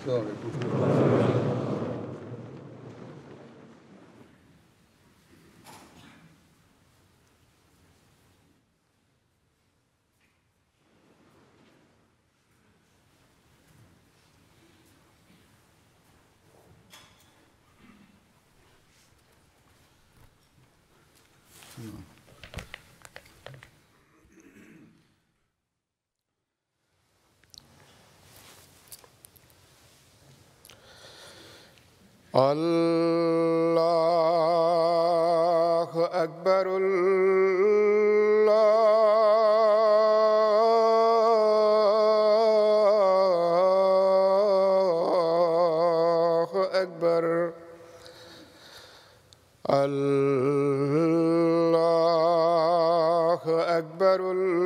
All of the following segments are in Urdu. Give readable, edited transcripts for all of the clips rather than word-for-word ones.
السلام علیکم. اللہ اکبر اللہ اکبر اللہ اکبر اللہ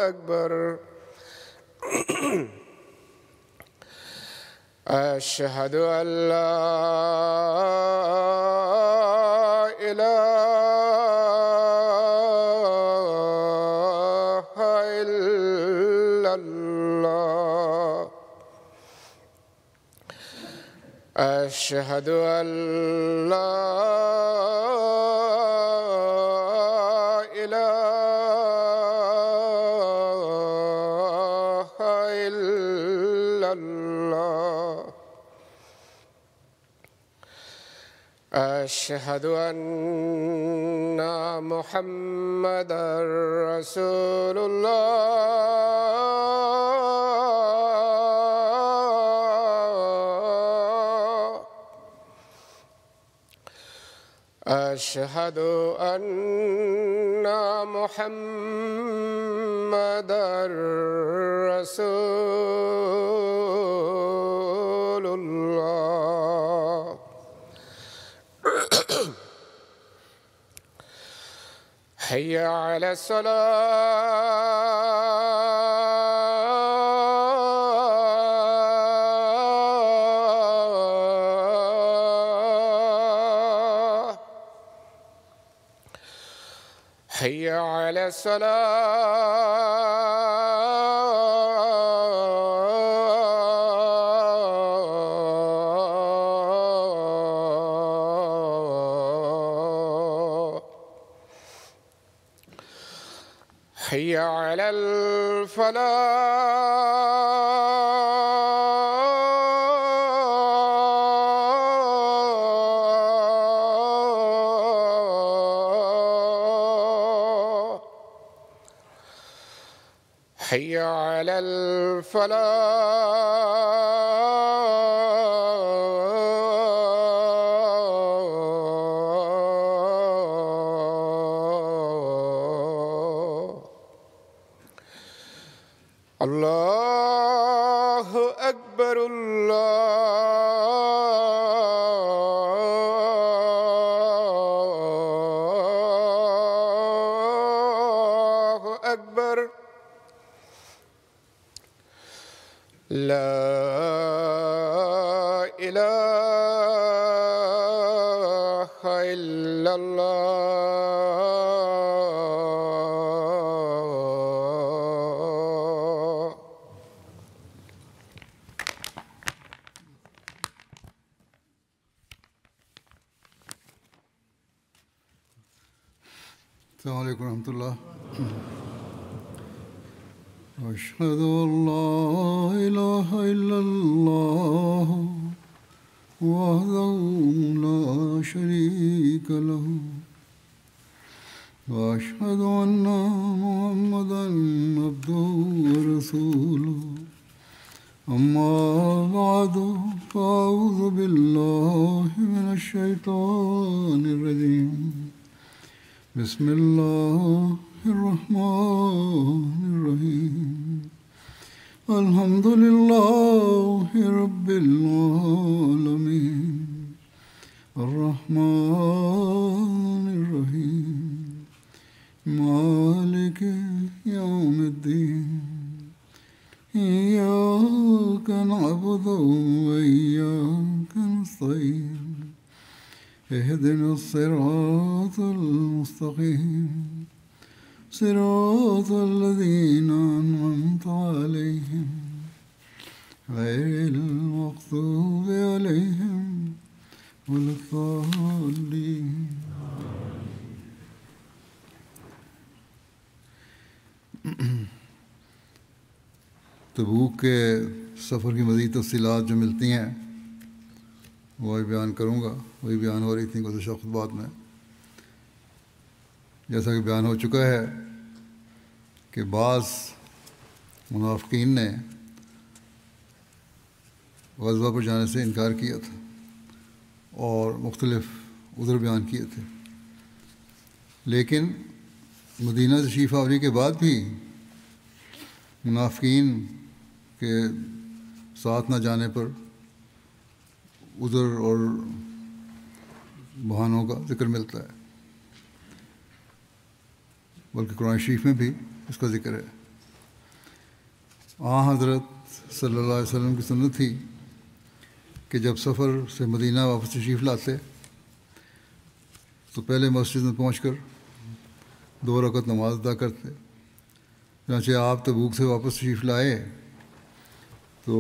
اکبر. أشهد أن لا إله إلا الله. أشهد أن لا إله إلا الله. أشهد أن محمدًا رسول الله. أشهد أن محمدًا رسول الله. حي على الصلاة. حي على الصلاة. حي على الفلاح. حي على الفلاح. الله أكبر الله أكبر. لا إله إلا الله. السلام علیکم ورحمۃ اللہ. أشهد أن لا إله إلا الله وحده لا شريك له وأشهد أن محمدًا عبده ورسوله. أما بعد فأعوذ بالله من الشيطان الرجيم. بسم الله الرحمن الرحيم. الحمد لله رب العالمين. الرحمن الرحيم. مالك يوم الدين. إياك نعبد وإياك نستعين. اهدنا الصراط المستقيم صراط الذين أنعمت عليهم غير المغضوب عليهم ولا الضالين. تبوک کے سفر کی مزید تفصیلات جو ملتی ہیں وہی بیان کروں گا. وہی بیان ہو رہی تھیں گزشتہ خطبات میں. جیسا کہ بیان ہو چکا ہے کہ بعض منافقین نے غزوہ پر جانے سے انکار کیا تھا اور مختلف عذر بیان کیے تھے، لیکن مدینہ تشریف آوری کے بعد بھی منافقین کے ساتھ نہ جانے پر عذر اور بہانوں کا ذکر ملتا ہے، بلکہ قرآن شریف میں بھی اس کا ذکر ہے. حضرت صلی اللہ علیہ وسلم کی سنت تھی کہ جب سفر سے مدینہ واپس تشریف لاتے تو پہلے مسجد میں پہنچ کر 2 رکعت نماز ادا کرتے. چنانچہ آپ تبوک سے واپس تشریف لائے تو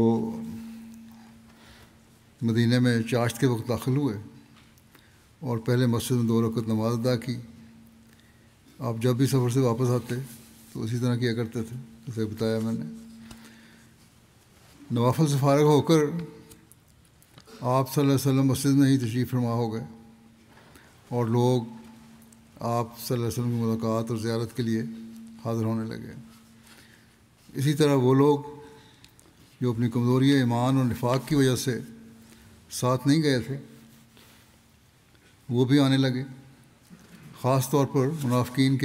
مدینہ میں چاشت کے وقت داخل ہوئے اور پہلے مسجد میں 2 رکعت نماز ادا کی. آپ جب بھی سفر سے واپس آتے تو اسی طرح کیا کرتے تھے جیسے بتایا میں نے. نوافل سے فارغ ہو کر آپ صلی اللہ علیہ وسلم مسجد میں ہی تشریف فرما ہو گئے اور لوگ آپ صلی اللہ علیہ وسلم کی ملاقات اور زیارت کے لیے حاضر ہونے لگے. اسی طرح وہ لوگ جو اپنی کمزوری ایمان اور نفاق کی وجہ سے ساتھ نہیں گئے تھے وہ بھی آنے لگے. خاص طور پر منافقین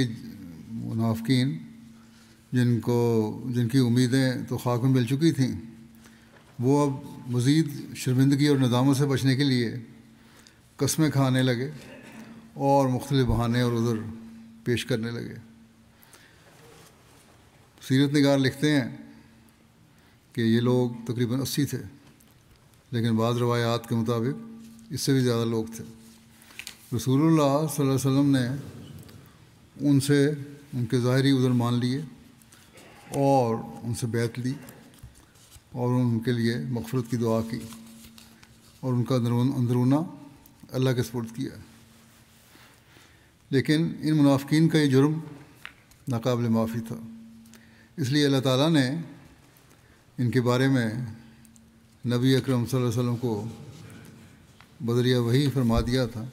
جن کی امیدیں تو خاک میں مل چکی تھیں، وہ اب مزید شرمندگی اور ندامت سے بچنے کے لیے قسمیں کھانے لگے اور مختلف بہانے اور عذر پیش کرنے لگے. سیرت نگار لکھتے ہیں کہ یہ لوگ تقریباً 80 تھے، لیکن بعض روایات کے مطابق اس سے بھی زیادہ لوگ تھے. رسول اللہ صلی اللہ علیہ وسلم نے ان سے ان کے ظاہری عذر مان لیے اور ان سے بیعت لی اور ان کے لیے مغفرت کی دعا کی اور ان کا اندرونہ اللہ کے سپرد کیا. لیکن ان منافقین کا یہ جرم ناقابل معافی تھا، اس لیے اللہ تعالیٰ نے ان کے بارے میں نبی اکرم صلی اللہ علیہ وسلم کو بذریعہ وحی فرما دیا تھا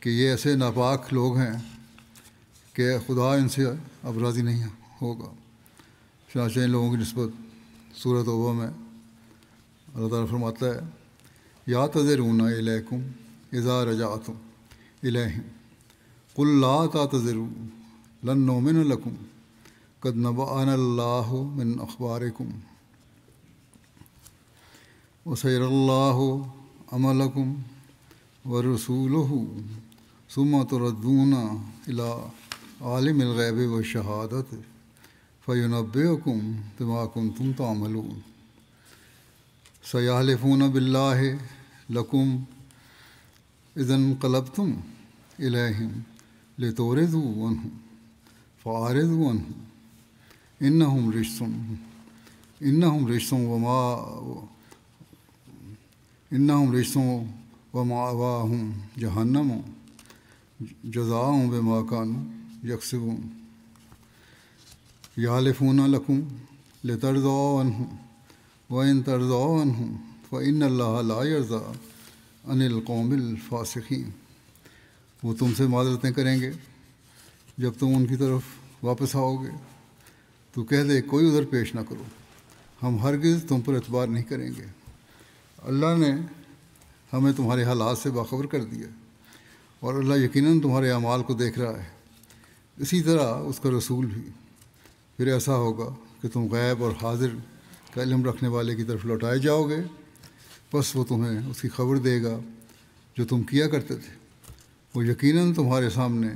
کہ یہ ایسے ناپاک لوگ ہیں کہ خدا ان سے اب راضی نہیں ہوگا. چنانچہ ان لوگوں کی نسبت سورۃ توبہ میں اللہ تعالیٰ فرماتا ہے یا تذرون الیکم اذا رجعتم الیہم قل لا تعتذروا لن نؤمن لکم قد نبأنا اللہ من اخبارکم وسيرى الله عملكم ورسوله ثم تردون إلى عالم الغيب والشهادة فينبئكم بما كنتم تعملون. سيحلفون بالله لكم إذا انقلبتم إليهم لتعرضوا عنهم فأعرضوا عنهم إنهم رجس ومأواهم جهنم جزاء بما كانوا يكسبون. يحلفون لكم لترضوا عنهم وإن ترضوا عنهم فإن الله لا يرضى عن القوم الفاسقين. وہ تم سے معذرتیں کریں گے جب تم ان کی طرف واپس آؤ گے تو کہہ دے کوئی عذر پیش نہ کرو، ہم ہرگز تم پر اعتبار نہیں کریں گے. اللہ نے ہمیں تمہارے حالات سے باخبر کر دیا اور اللہ یقیناً تمہارے اعمال کو دیکھ رہا ہے. اسی طرح اس کا رسول بھی. پھر ایسا ہوگا کہ تم غیب اور حاضر کا علم رکھنے والے کی طرف لوٹائے جاؤ گے، بس وہ تمہیں اس کی خبر دے گا جو تم کیا کرتے تھے. وہ یقیناً تمہارے سامنے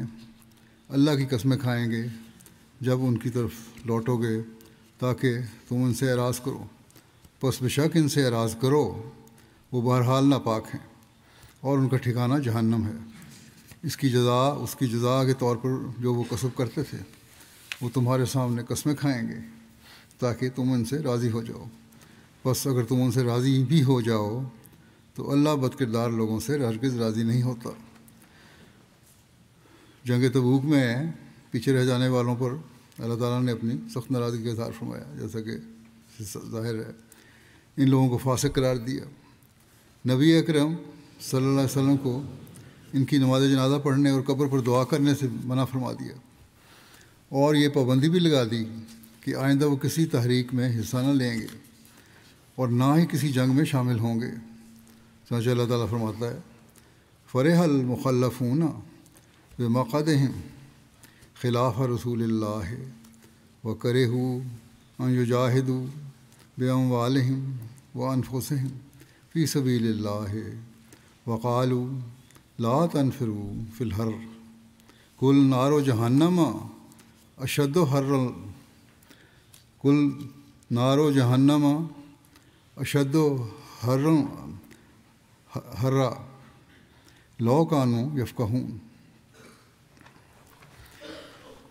اللہ کی قسمیں کھائیں گے جب ان کی طرف لوٹو گے تاکہ تم ان سے اعراض کرو. پس بے شک ان سے اعراض کرو، وہ بہرحال ناپاک ہیں اور ان کا ٹھکانہ جہنم ہے۔ اس کی جزا کے طور پر جو وہ کسب کرتے تھے وہ تمہارے سامنے قسمیں کھائیں گے تاکہ تم ان سے راضی ہو جاؤ۔ بس اگر تم ان سے راضی بھی ہو جاؤ تو اللہ بد کردار لوگوں سے ہرگز راضی نہیں ہوتا۔ جنگ تبوک میں پیچھے رہ جانے والوں پر اللہ تعالیٰ نے اپنی سخت ناراضگی کا اظہار فرمایا، جیسا کہ ظاہر ہے ان لوگوں کو فاسق قرار دیا۔ نبی اکرم صلی اللہ علیہ وسلم کو ان کی نماز جنازہ پڑھنے اور قبر پر دعا کرنے سے منع فرما دیا، اور یہ پابندی بھی لگا دی کہ آئندہ وہ کسی تحریک میں حصہ نہ لیں گے اور نہ ہی کسی جنگ میں شامل ہوں گے۔ چنانچہ اللہ تعالیٰ فرماتا ہے فرح المخلفون بمقعدہم خلاف رسول اللہ وکرہوا ان یجاہدوا باموالہم وانفسہم فی سبیل اللہ وقالوا لا تنفروا فی الحر قل نار جہنم اشد حرا قل نار جہنم اشد حرا لو کانوا یفقہون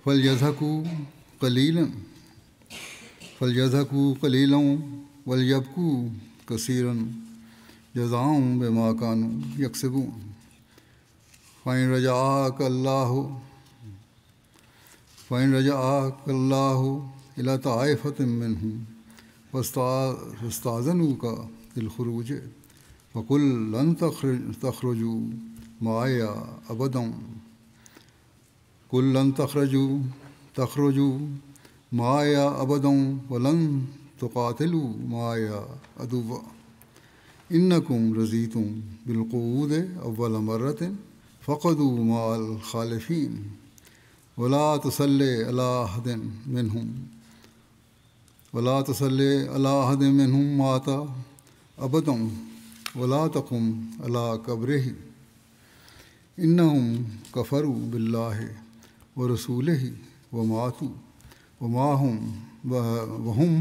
فلیضحکوا قلیلا ولیبکوا کثیرا جزاء بما کانوا یکسبون فإن رجعك الله إلى طائفة منهم فاستأذنوك للخروج فقل لن تخرجوا معي أبدا ولن تقاتلوا معي عدوا إنكم رضيتم بالقعود أول مرة فقعدوا مع الخالفين ولا تصلي على أحد منهم مات أبدا ولا تقم على قبره إنهم كفروا بالله ورسوله وماتوا وهم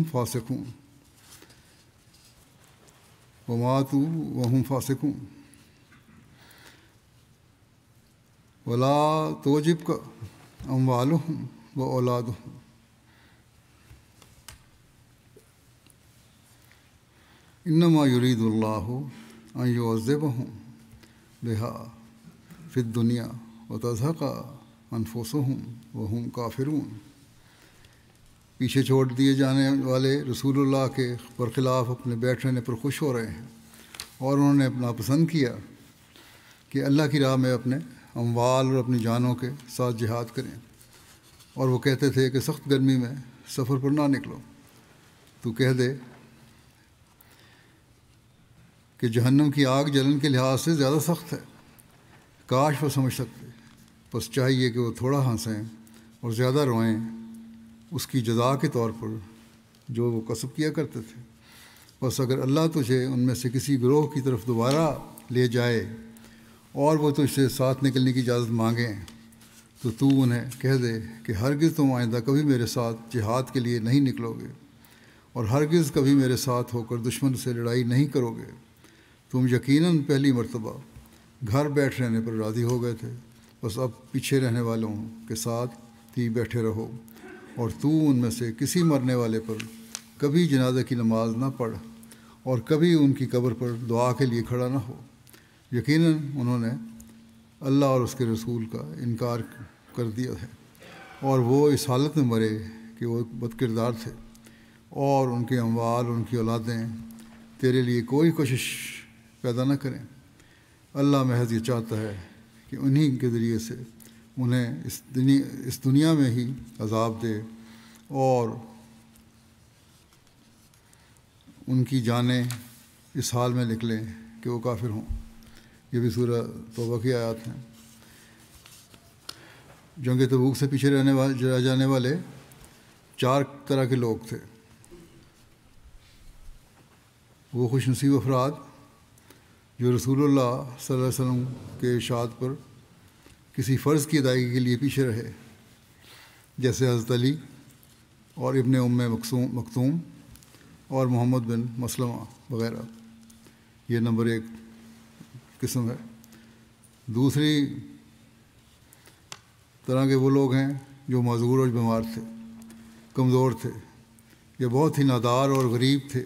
فاسقون ولا تعجبك أموالهم وأولادهم إنما يريد الله أن يعذبهم بها في الدنيا وتزهق أنفسهم وهم كافرون۔ پیچھے چھوڑ دیے جانے والے رسول اللہ کے برخلاف اپنے بیٹھ رہنے پر خوش ہو رہے ہیں، اور انہوں نے اپنا پسند کیا کہ اللہ کی راہ میں اپنے اموال اور اپنی جانوں کے ساتھ جہاد کریں، اور وہ کہتے تھے کہ سخت گرمی میں سفر پر نہ نکلو۔ تو کہہ دے کہ جہنم کی آگ جلن کے لحاظ سے زیادہ سخت ہے، کاش وہ سمجھ سکتے، بس چاہیے کہ وہ تھوڑا ہنسیں اور زیادہ روئیں اس کی جزا کے طور پر جو وہ کسب کیا کرتے تھے۔ بس اگر اللہ تجھے ان میں سے کسی گروہ کی طرف دوبارہ لے جائے اور وہ تجھ سے ساتھ نکلنے کی اجازت مانگیں تو انہیں کہہ دے کہ ہرگز تم آئندہ کبھی میرے ساتھ جہاد کے لیے نہیں نکلو گے، اور ہرگز کبھی میرے ساتھ ہو کر دشمن سے لڑائی نہیں کرو گے۔ تم یقیناً پہلی مرتبہ گھر بیٹھ رہنے پر راضی ہو گئے تھے، بس اب پیچھے رہنے والوں کے ساتھ ہی بیٹھے رہو، اور ان میں سے کسی مرنے والے پر کبھی جنازے کی نماز نہ پڑھ اور کبھی ان کی قبر پر دعا کے لیے کھڑا نہ ہو۔ یقیناً انہوں نے اللہ اور اس کے رسول کا انکار کر دیا ہے، اور وہ اس حالت میں مرے کہ وہ بد کردار تھے، اور ان کے اموال اور ان کی اولادیں تیرے لیے کوئی کوشش پیدا نہ کریں۔ اللہ محض یہ چاہتا ہے کہ انہی کے ذریعے سے انہیں اس دنیا میں ہی عذاب دے اور ان کی جانیں اس حال میں نکلیں کہ وہ کافر ہوں۔ یہ بھی سورہ توبہ کی آیات ہیں۔ جنگ تبوک سے پیچھے رہ جانے والے 4 طرح کے لوگ تھے۔ وہ خوش نصیب افراد جو رسول اللہ صلی اللہ علیہ وسلم کے ارشاد پر کسی فرض کی ادائیگی کے لیے پیچھے رہے، جیسے حضرت علی اور ابن مکتوم اور محمد بن مسلمہ وغیرہ۔ یہ نمبر 1 قسم ہے۔ دوسری طرح کے وہ لوگ ہیں جو معذور اور بیمار تھے، کمزور تھے، یا بہت ہی نادار اور غریب تھے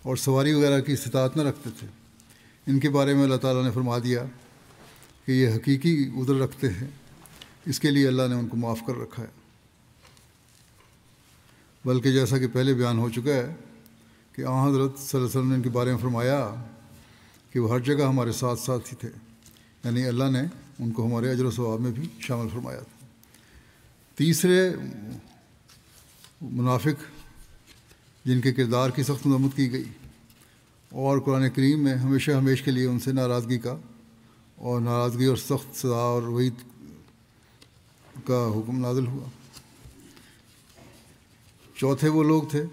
اور سواری وغیرہ کی استطاعت نہ رکھتے تھے۔ ان کے بارے میں اللہ تعالیٰ نے فرما دیا کہ یہ حقیقی عذر رکھتے ہیں، اس کے لیے اللہ نے ان کو معاف کر رکھا ہے۔ بلکہ جیسا کہ پہلے بیان ہو چکا ہے کہ آن حضرت صلی اللہ علیہ وسلم نے ان کے بارے میں فرمایا کہ وہ ہر جگہ ہمارے ساتھ ساتھ ہی تھے، یعنی اللہ نے ان کو ہمارے اجر و ثواب میں بھی شامل فرمایا تھا۔ تیسرے منافق جن کے کردار کی سخت مذمت کی گئی اور قرآن کریم میں ہمیشہ ہمیش کے لیے ان سے ناراضگی اور سخت سزا اور وعید کا حکم نازل ہوا۔ چوتھے وہ لوگ تھے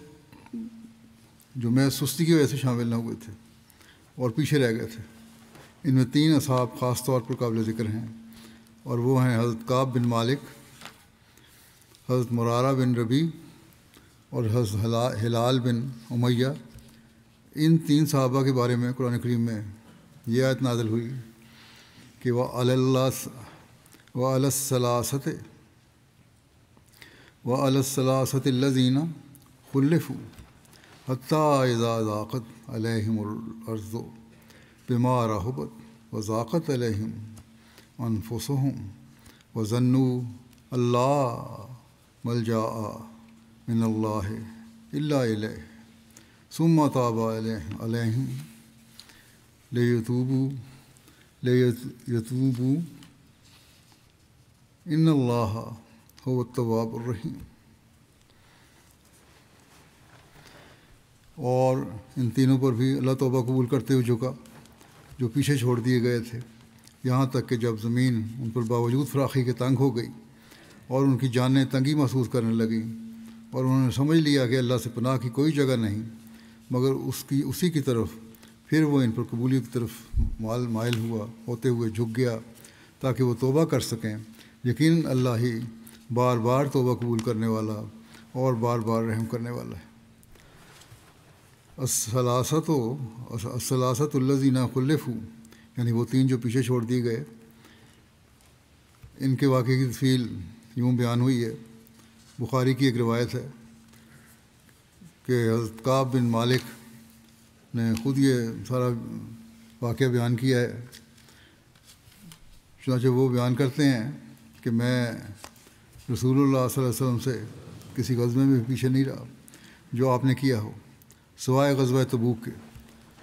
جو میں سستی کی وجہ سے شامل نہ ہوئے تھے اور پیچھے رہ گئے تھے۔ ان میں 3 اصحاب خاص طور پر قابل ذکر ہیں، اور وہ ہیں حضرت کعب بن مالک، حضرت مرارہ بن ربیع اور حضرت ہلال بن امیہ۔ ان 3 صحابہ کے بارے میں قرآن کریم میں یہ آیت نازل ہوئی کہ وَعَلَى الثَّلَاثَةِ الَّذِينَ خُلِّفُوا حَتَّىٰ إِذَا ضَاقَتْ عَلَيْهِمُ الْأَرْضُ بِمَا رَحُبَتْ وَضَاقَتْ عَلَيْهِمْ أَنفُسُهُمْ وَظَنُّوا أَن لَّا مَلْجَأَ مِنَ اللَّهِ إِلَّا إِلَيْهِ ثُمَّ تَابَ عَلَيْهِمْ لِيَتُوبُوا إِنَّ اللَّهَ هُوَ التَّوَّابُ الرَّحِيمُ۔ اور ان تینوں پر بھی اللہ توبہ قبول کرتے ہوئے جھکا جو پیچھے چھوڑ دیے گئے تھے، یہاں تک کہ جب زمین ان پر باوجود فراخی کے تنگ ہو گئی اور ان کی جانیں تنگی محسوس کرنے لگیں، اور انہوں نے سمجھ لیا کہ اللہ سے پناہ کی کوئی جگہ نہیں مگر اسی کی طرف، پھر وہ ان پر قبولیت کی طرف مائل ہوتے ہوئے جھک گیا تاکہ وہ توبہ کر سکیں۔ یقیناً اللہ ہی بار بار توبہ قبول کرنے والا اور بار بار رحم کرنے والا ہے۔ الثلاثۃ الذین خلفوا، یعنی وہ 3 جو پیچھے چھوڑ دیے گئے، ان کے واقعے کی تفصیل یوں بیان ہوئی ہے۔ بخاری کی ایک روایت ہے کہ حضرت کعب بن مالک نے خود یہ سارا واقعہ بیان کیا ہے۔ چنانچہ وہ بیان کرتے ہیں کہ میں رسول اللہ صلی اللہ علیہ وسلم سے کسی غزوے میں بھی پیچھے نہیں رہا جو آپ نے کیا ہو، سوائے غزوہ تبوک کے۔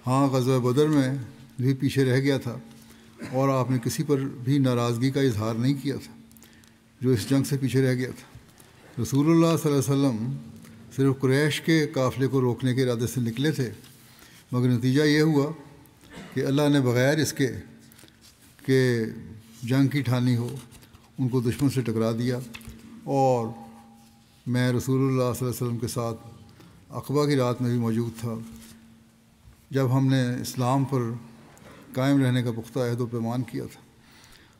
ہاں، غزوہ بدر میں بھی پیچھے رہ گیا تھا اور آپ نے کسی پر بھی ناراضگی کا اظہار نہیں کیا تھا جو اس جنگ سے پیچھے رہ گیا تھا۔ رسول اللہ صلی اللہ علیہ وسلم صرف قریش کے قافلے کو روکنے کے ارادے سے نکلے تھے، مگر نتیجہ یہ ہوا کہ اللہ نے بغیر اس کے کہ جنگ کی ٹھانی ہو ان کو دشمن سے ٹکرا دیا، اور میں رسول اللہ صلی اللہ علیہ وسلم کے ساتھ عقبہ کی رات میں بھی موجود تھا جب ہم نے اسلام پر قائم رہنے کا پختہ عہد و پیمان کیا تھا،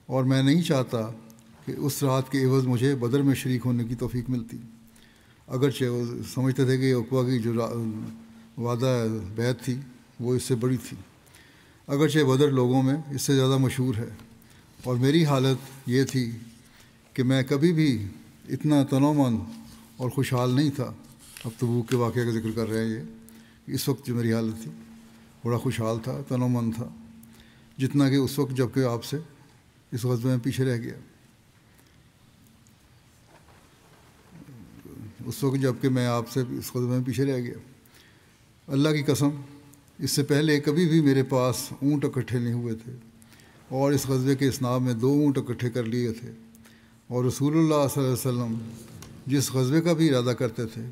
اور میں نہیں چاہتا کہ اس رات کے عوض مجھے بدر میں شریک ہونے کی توفیق ملتی، اگرچہ وہ سمجھتے تھے کہ عقبہ کی جو وعدہ بیعت تھی وہ اس سے بڑی تھی، اگرچہ بدر لوگوں میں اس سے زیادہ مشہور ہے، اور میری حالت یہ تھی کہ میں کبھی بھی اتنا تنومند اور خوشحال نہیں تھا۔ اب تبوک کے واقعہ کا ذکر کر رہے ہیں یہ، اس وقت جو میری حالت تھی بڑا خوشحال تھا، تنومند تھا، جتنا کہ اس وقت جب کہ آپ سے اس غزوے میں پیچھے رہ گیا، اس وقت جب کہ میں آپ سے اس غزوے میں پیچھے رہ گیا۔ اللہ کی قسم، اس سے پہلے کبھی بھی میرے پاس اونٹ اکٹھے نہیں ہوئے تھے، اور اس غزوے کے اسناد میں 2 اونٹ اکٹھے کر لیے تھے، اور رسول اللہ صلی اللہ علیہ وسلم جس غزوے کا بھی ارادہ کرتے تھے،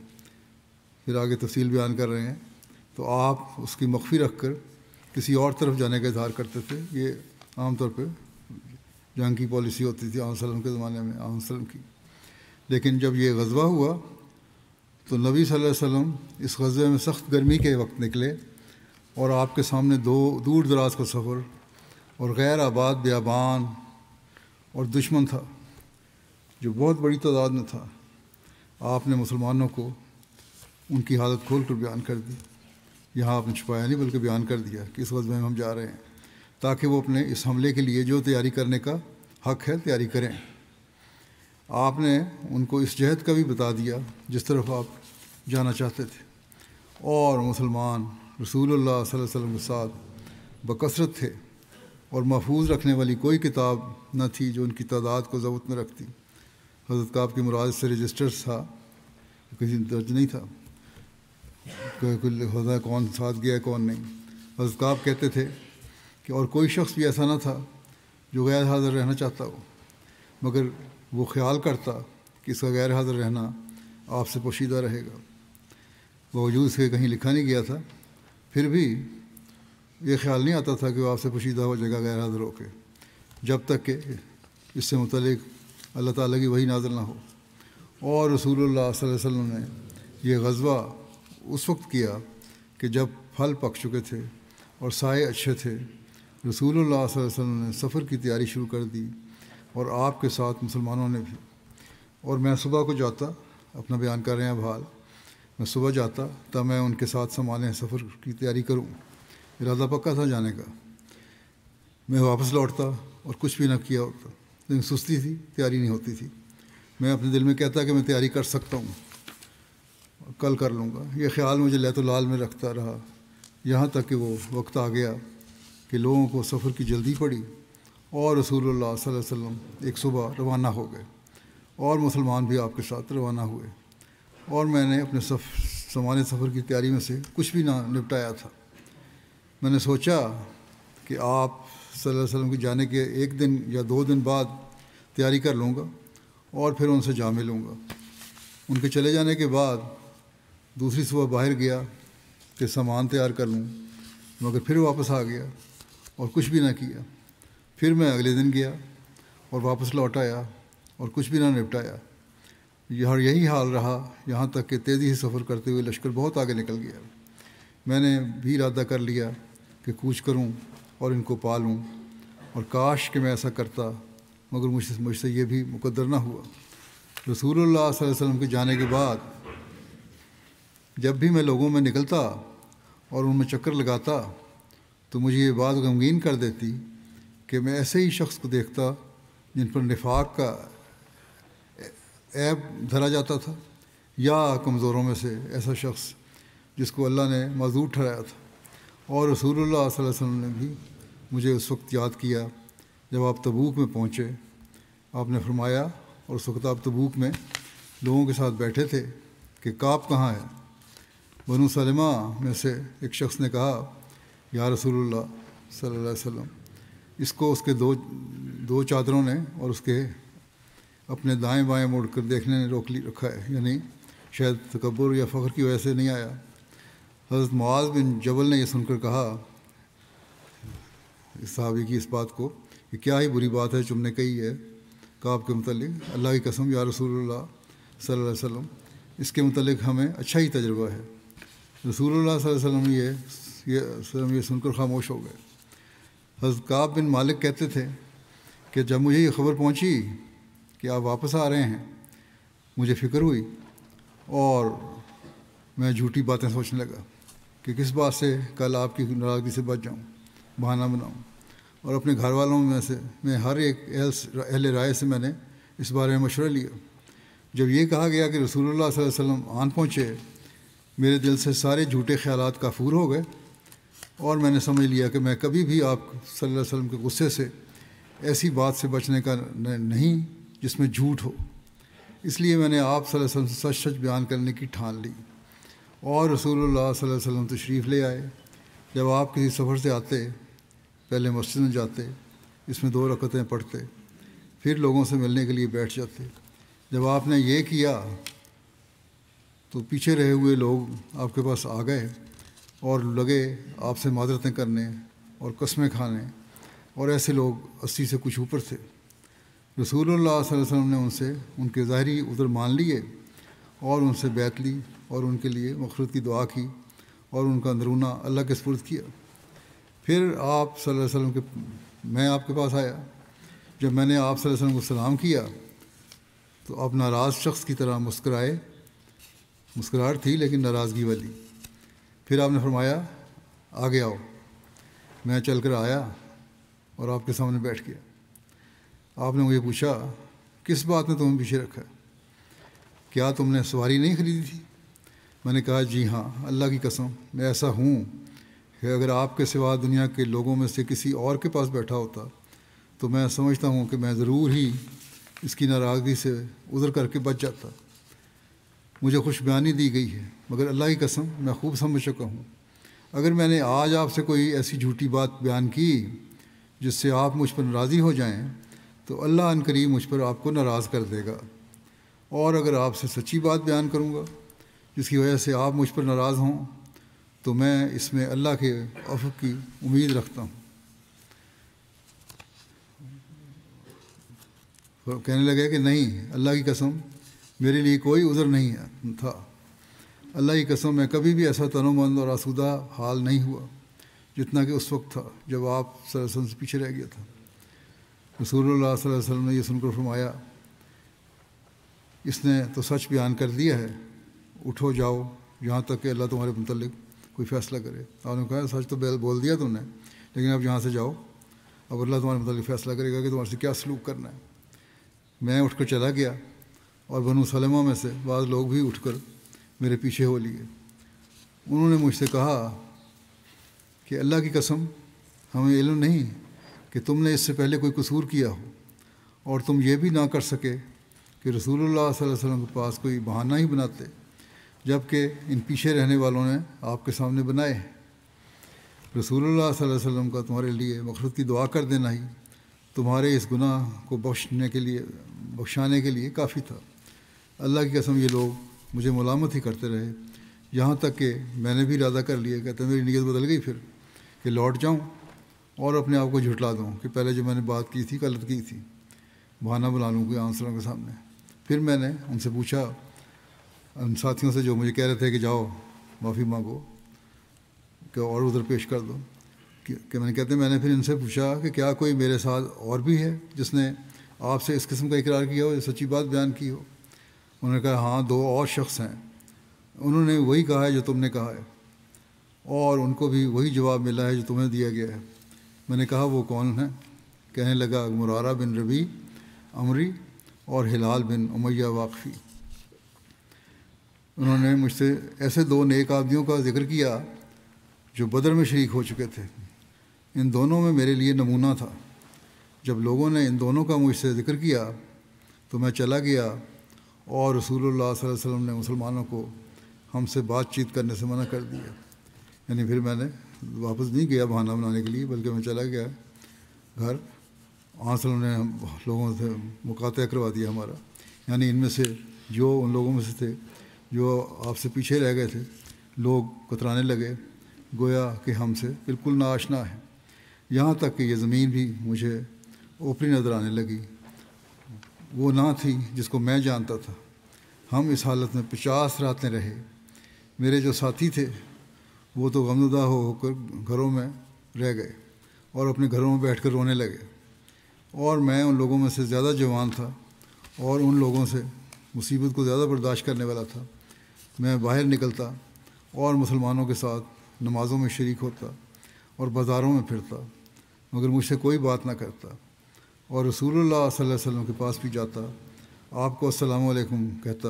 پھر آگے تفصیل بیان کر رہے ہیں، تو آپ اس کی مخفی رکھ کر کسی اور طرف جانے کا اظہار کرتے تھے۔ یہ عام طور پہ جنگ کی پالیسی ہوتی تھی علیہ وسلم کے زمانے میں، علیہ وسلم کی۔ لیکن جب یہ غزوہ ہوا تو نبی صلی اللہ علیہ وسلم اس غزوے میں سخت گرمی کے وقت نکلے، اور آپ کے سامنے دور دراز کا سفر اور غیر آباد بیابان اور دشمن تھا جو بہت بڑی تعداد میں تھا۔ آپ نے مسلمانوں کو ان کی حالت کھول کر بیان کر دی، یہاں آپ نے چھپایا نہیں بلکہ بیان کر دیا کہ اس غزوے میں ہم جا رہے ہیں۔ تاکہ وہ اپنے اس حملے کے لیے جو تیاری کرنے کا حق ہے تیاری کریں۔ آپ نے ان کو اس جہت کا بھی بتا دیا جس طرف آپ جانا چاہتے تھے، اور مسلمان رسول اللہ صلی اللہ علیہ وسلم کے ساتھ بکثرت تھے، اور محفوظ رکھنے والی کوئی کتاب نہ تھی جو ان کی تعداد کو ضبط میں رکھتی۔ حضرت کعب کی مراد سے رجسٹرز تھا، کسی درج نہیں تھا کہ ہوتا کون ساتھ گیا کون نہیں۔ حضرت کعب کہتے تھے کہ اور کوئی شخص بھی ایسا نہ تھا جو غیر حاضر رہنا چاہتا ہو، مگر وہ خیال کرتا کہ اس کا غیر حاضر رہنا آپ سے پوشیدہ رہے گا۔ باوجود اس کے کہیں لکھا نہیں گیا تھا، پھر بھی یہ خیال نہیں آتا تھا کہ وہ آپ سے پوشیدہ ہو جائے گا غیر حاضر ہو کے، جب تک کہ اس سے متعلق اللہ تعالیٰ کی وحی نازل نہ ہو۔ اور رسول اللہ صلی اللہ علیہ وسلم نے یہ غزوہ اس وقت کیا کہ جب پھل پک چکے تھے اور سائے اچھے تھے۔ رسول اللہ صلی اللہ علیہ وسلم نے سفر کی تیاری شروع کر دی، اور آپ کے ساتھ مسلمانوں نے بھی۔ اور میں صبح کو جاتا، اپنا بیان کر رہے ہیں اب حال، میں صبح جاتا تب میں ان کے ساتھ سنبھالیں سفر کی تیاری کروں، ارادہ پکا تھا جانے کا۔ میں واپس لوٹتا اور کچھ بھی نہ کیا ہوتا، لیکن سستی تھی، تیاری نہیں ہوتی تھی۔ میں اپنے دل میں کہتا کہ میں تیاری کر سکتا ہوں، کل کر لوں گا۔ یہ خیال مجھے لیت و لال میں رکھتا رہا، یہاں تک کہ وہ وقت آ گیا کہ لوگوں کو سفر کی جلدی پڑی، اور رسول اللہ صلی اللہ علیہ وسلم ایک صبح روانہ ہو گئے، اور مسلمان بھی آپ کے ساتھ روانہ ہوئے، اور میں نے اپنے سامان سفر کی تیاری میں سے کچھ بھی نہ نپٹایا تھا۔ میں نے سوچا کہ آپ صلی اللہ علیہ وسلم کے جانے کے 1 دن یا 2 دن بعد تیاری کر لوں گا، اور پھر ان سے جا ملوں گا۔ ان کے چلے جانے کے بعد دوسری صبح باہر گیا کہ سامان تیار کر لوں، مگر پھر واپس آ گیا اور کچھ بھی نہ کیا۔ پھر میں اگلے دن گیا اور واپس لوٹ آیا اور کچھ بھی نہ نپٹایا۔ یہی حال رہا یہاں تک کہ تیزی سے سفر کرتے ہوئے لشکر بہت آگے نکل گیا۔ میں نے بھی ارادہ کر لیا کہ کوچ کروں اور ان کو پالوں، اور کاش کہ میں ایسا کرتا، مگر مجھ سے یہ بھی مقدر نہ ہوا۔ رسول اللہ صلی اللہ علیہ وسلم کے جانے کے بعد جب بھی میں لوگوں میں نکلتا اور ان میں چکر لگاتا تو مجھے یہ بات غمگین کر دیتی کہ میں ایسے ہی شخص کو دیکھتا جن پر نفاق کا عیب دھرا جاتا تھا، یا کمزوروں میں سے ایسا شخص جس کو اللہ نے معذور ٹھہرایا تھا۔ اور رسول اللہ صلی اللہ علیہ وسلم نے بھی مجھے اس وقت یاد کیا جب آپ تبوک میں پہنچے۔ آپ نے فرمایا، اور اس وقت آپ تبوک میں لوگوں کے ساتھ بیٹھے تھے، کہ کعب کہاں ہے؟ بنو سلمہ میں سے ایک شخص نے کہا، یا رسول اللہ صلی اللہ علیہ وسلم، اس کو اس کے دو چادروں نے اور اس کے اپنے دائیں بائیں مڑ کر دیکھنے نے رکھا ہے، یعنی شاید تکبر یا فخر کی وجہ سے نہیں آیا۔ حضرت معاذ بن جبل نے یہ سن کر کہا اس صحابی کی اس بات کو کہ کیا ہی بری بات ہے تم نے کہی ہے کعب کے متعلق؟ اللہ کی قسم یا رسول اللہ صلی اللہ علیہ وسلم، اس کے متعلق ہمیں اچھا ہی تجربہ ہے۔ رسول اللہ صلی اللہ علیہ وسلم یہ سن کر خاموش ہو گئے۔ حضرت کعب بن مالک کہتے تھے کہ جب مجھے یہ خبر پہنچی کہ آپ واپس آ رہے ہیں، مجھے فکر ہوئی اور میں جھوٹی باتیں سوچنے لگا کہ کس بات سے کل آپ کی ناراضگی سے بچ جاؤں، بہانہ بناؤں۔ اور اپنے گھر والوں میں ہر ایک اہل رائے سے میں نے اس بارے میں مشورہ لیا۔ جب یہ کہا گیا کہ رسول اللہ صلی اللہ علیہ وسلم آن پہنچے، میرے دل سے سارے جھوٹے خیالات کافور ہو گئے، اور میں نے سمجھ لیا کہ میں کبھی بھی آپ صلی اللہ علیہ وسلم کے غصے سے ایسی بات سے بچنے کا نہیں جس میں جھوٹ ہو۔ اس لیے میں نے آپ صلی اللہ علیہ وسلم سے سچ سچ بیان کرنے کی ٹھان لی، اور رسول اللہ صلی اللہ علیہ وسلم تشریف لے آئے۔ جب آپ کسی سفر سے آتے، پہلے مسجد میں جاتے، اس میں 2 رکعتیں پڑھتے، پھر لوگوں سے ملنے کے لیے بیٹھ جاتے۔ جب آپ نے یہ کیا تو پیچھے رہے ہوئے لوگ آپ کے پاس آ گئے اور لگے آپ سے معذرتیں کرنے اور قسمیں کھانے، اور ایسے لوگ 80 سے کچھ اوپر تھے۔ رسول اللہ صلی اللہ علیہ وسلم نے ان سے ان کے ظاہری عذر مان لیے اور ان سے بیعت لی اور ان کے لیے مغفرت کی دعا کی اور ان کا اندرونہ اللہ کے سپرد کیا۔ پھر آپ صلی اللہ علیہ وسلم میں آپ کے پاس آیا۔ جب میں نے آپ صلی اللہ علیہ وسلم کو سلام کیا تو آپ ناراض شخص کی طرح مسکرائے، مسکراہٹ تھی لیکن ناراضگی والی۔ پھر آپ نے فرمایا، آگے آؤ۔ میں چل کر آیا اور آپ کے سامنے بیٹھ گیا۔ آپ نے مجھے پوچھا کس بات نے تمہیں پیچھے رکھا ہے؟ کیا تم نے سواری نہیں خریدی تھی؟ میں نے کہا جی ہاں، اللہ کی قسم میں ایسا ہوں کہ اگر آپ کے سوا دنیا کے لوگوں میں سے کسی اور کے پاس بیٹھا ہوتا تو میں سمجھتا ہوں کہ میں ضرور ہی اس کی ناراضگی سے عذر کر کے بچ جاتا۔ مجھے خوش بیانی دی گئی ہے، مگر اللہ کی قسم میں خوب سمجھ چکا ہوں اگر میں نے آج آپ سے کوئی ایسی جھوٹی بات بیان کی جس سے آپ مجھ پر ناراضی ہو جائیں تو اللہ ان قریب مجھ پر آپ کو ناراض کر دے گا، اور اگر آپ سے سچی بات بیان کروں گا جس کی وجہ سے آپ مجھ پر ناراض ہوں تو میں اس میں اللہ کے عفو کی امید رکھتا ہوں۔ کہنے لگے کہ نہیں، اللہ کی قسم میرے لیے کوئی عذر نہیں تھا، اللہ کی قسم میں کبھی بھی ایسا تنومند اور آسودہ حال نہیں ہوا جتنا کہ اس وقت تھا جب آپ صلی اللہ علیہ وسلم سے پیچھے رہ گیا تھا۔ رسول اللہ صلی اللہ علیہ وسلم نے یہ سن کر فرمایا اس نے تو سچ بیان کر دیا ہے، اٹھو جاؤ یہاں تک کہ اللہ تمہارے متعلق کوئی فیصلہ کرے۔ آپ نے کہا سچ تو بول دیا تم نے، لیکن اب یہاں سے جاؤ، اب اللہ تمہارے متعلق فیصلہ کرے گا کہ تمہارے سے کیا سلوک کرنا ہے۔ میں اٹھ کر چلا گیا اور بنو سلمہ میں سے بعض لوگ بھی اٹھ کر میرے پیچھے ہو لیے۔ انہوں نے مجھ سے کہا کہ اللہ کی قسم ہمیں علم نہیں کہ تم نے اس سے پہلے کوئی قصور کیا ہو، اور تم یہ بھی نہ کر سکے کہ رسول اللہ صلی اللہ علیہ وسلم کے پاس کوئی بہانہ ہی بناتے، جب کہ ان پیچھے رہنے والوں نے آپ کے سامنے بنائے ہیں۔ رسول اللہ صلی اللہ علیہ وسلم کا تمہارے لیے مغفرت کی دعا کر دینا ہی تمہارے اس گناہ کو بخشانے کے لیے کافی تھا۔ اللہ کی قسم یہ لوگ مجھے ملامت ہی کرتے رہے، یہاں تک کہ میں نے بھی ارادہ کر لیا، کہتے میری نیت بدل گئی پھر کہ لوٹ جاؤں اور اپنے آپ کو جھٹلا دوں کہ پہلے جو میں نے بات کی تھی غلط کی تھی، بہانہ بنا لوں کوئی عام سلام کے سامنے۔ پھر میں نے ان سے پوچھا، ان ساتھیوں سے جو مجھے کہہ رہے تھے کہ جاؤ معافی مانگو کہ اور ادھر پیش کر دو، کہ میں نے پھر ان سے پوچھا کہ کیا کوئی میرے ساتھ اور بھی ہے جس نے آپ سے اس قسم کا اقرار کیا ہو، سچی بات بیان کی ہو؟ انہوں نے کہا ہاں 2 اور شخص ہیں، انہوں نے وہی کہا ہے جو تم نے کہا ہے، اور ان کو بھی وہی جواب ملا ہے جو تمہیں دیا گیا ہے۔ میں نے کہا وہ کون ہیں؟ کہنے لگا مرارہ بن ربیع عمری اور ہلال بن امیہ واقفی۔ انہوں نے مجھ سے ایسے 2 نیک آدمیوں کا ذکر کیا جو بدر میں شریک ہو چکے تھے۔ ان دونوں میں میرے لیے نمونہ تھا۔ جب لوگوں نے ان دونوں کا مجھ سے ذکر کیا تو میں چلا گیا، اور رسول اللہ صلی اللہ علیہ وسلم نے مسلمانوں کو ہم سے بات چیت کرنے سے منع کر دیا۔ یعنی پھر میں نے واپس نہیں گیا بہانہ بنانے کے لیے، بلکہ میں چلا گیا گھر۔ وہاں سے انہوں نے لوگوں سے مقاطع کروا دیا ہمارا، یعنی ان میں سے جو ان لوگوں میں سے تھے جو آپ سے پیچھے رہ گئے تھے، لوگ کترانے لگے گویا کہ ہم سے بالکل ناآشنا ہے، یہاں تک کہ یہ زمین بھی مجھے اوپری نظر آنے لگی، وہ نہ تھی جس کو میں جانتا تھا۔ ہم اس حالت میں 50 راتیں رہے۔ میرے جو ساتھی تھے وہ تو غمزدہ ہو کر گھروں میں رہ گئے اور اپنے گھروں میں بیٹھ کر رونے لگے، اور میں ان لوگوں میں سے زیادہ جوان تھا اور ان لوگوں سے مصیبت کو زیادہ برداشت کرنے والا تھا۔ میں باہر نکلتا اور مسلمانوں کے ساتھ نمازوں میں شریک ہوتا اور بازاروں میں پھرتا، مگر مجھ سے کوئی بات نہ کرتا، اور رسول اللہ صلی اللہ علیہ وسلم کے پاس بھی جاتا، آپ کو السلام علیکم کہتا،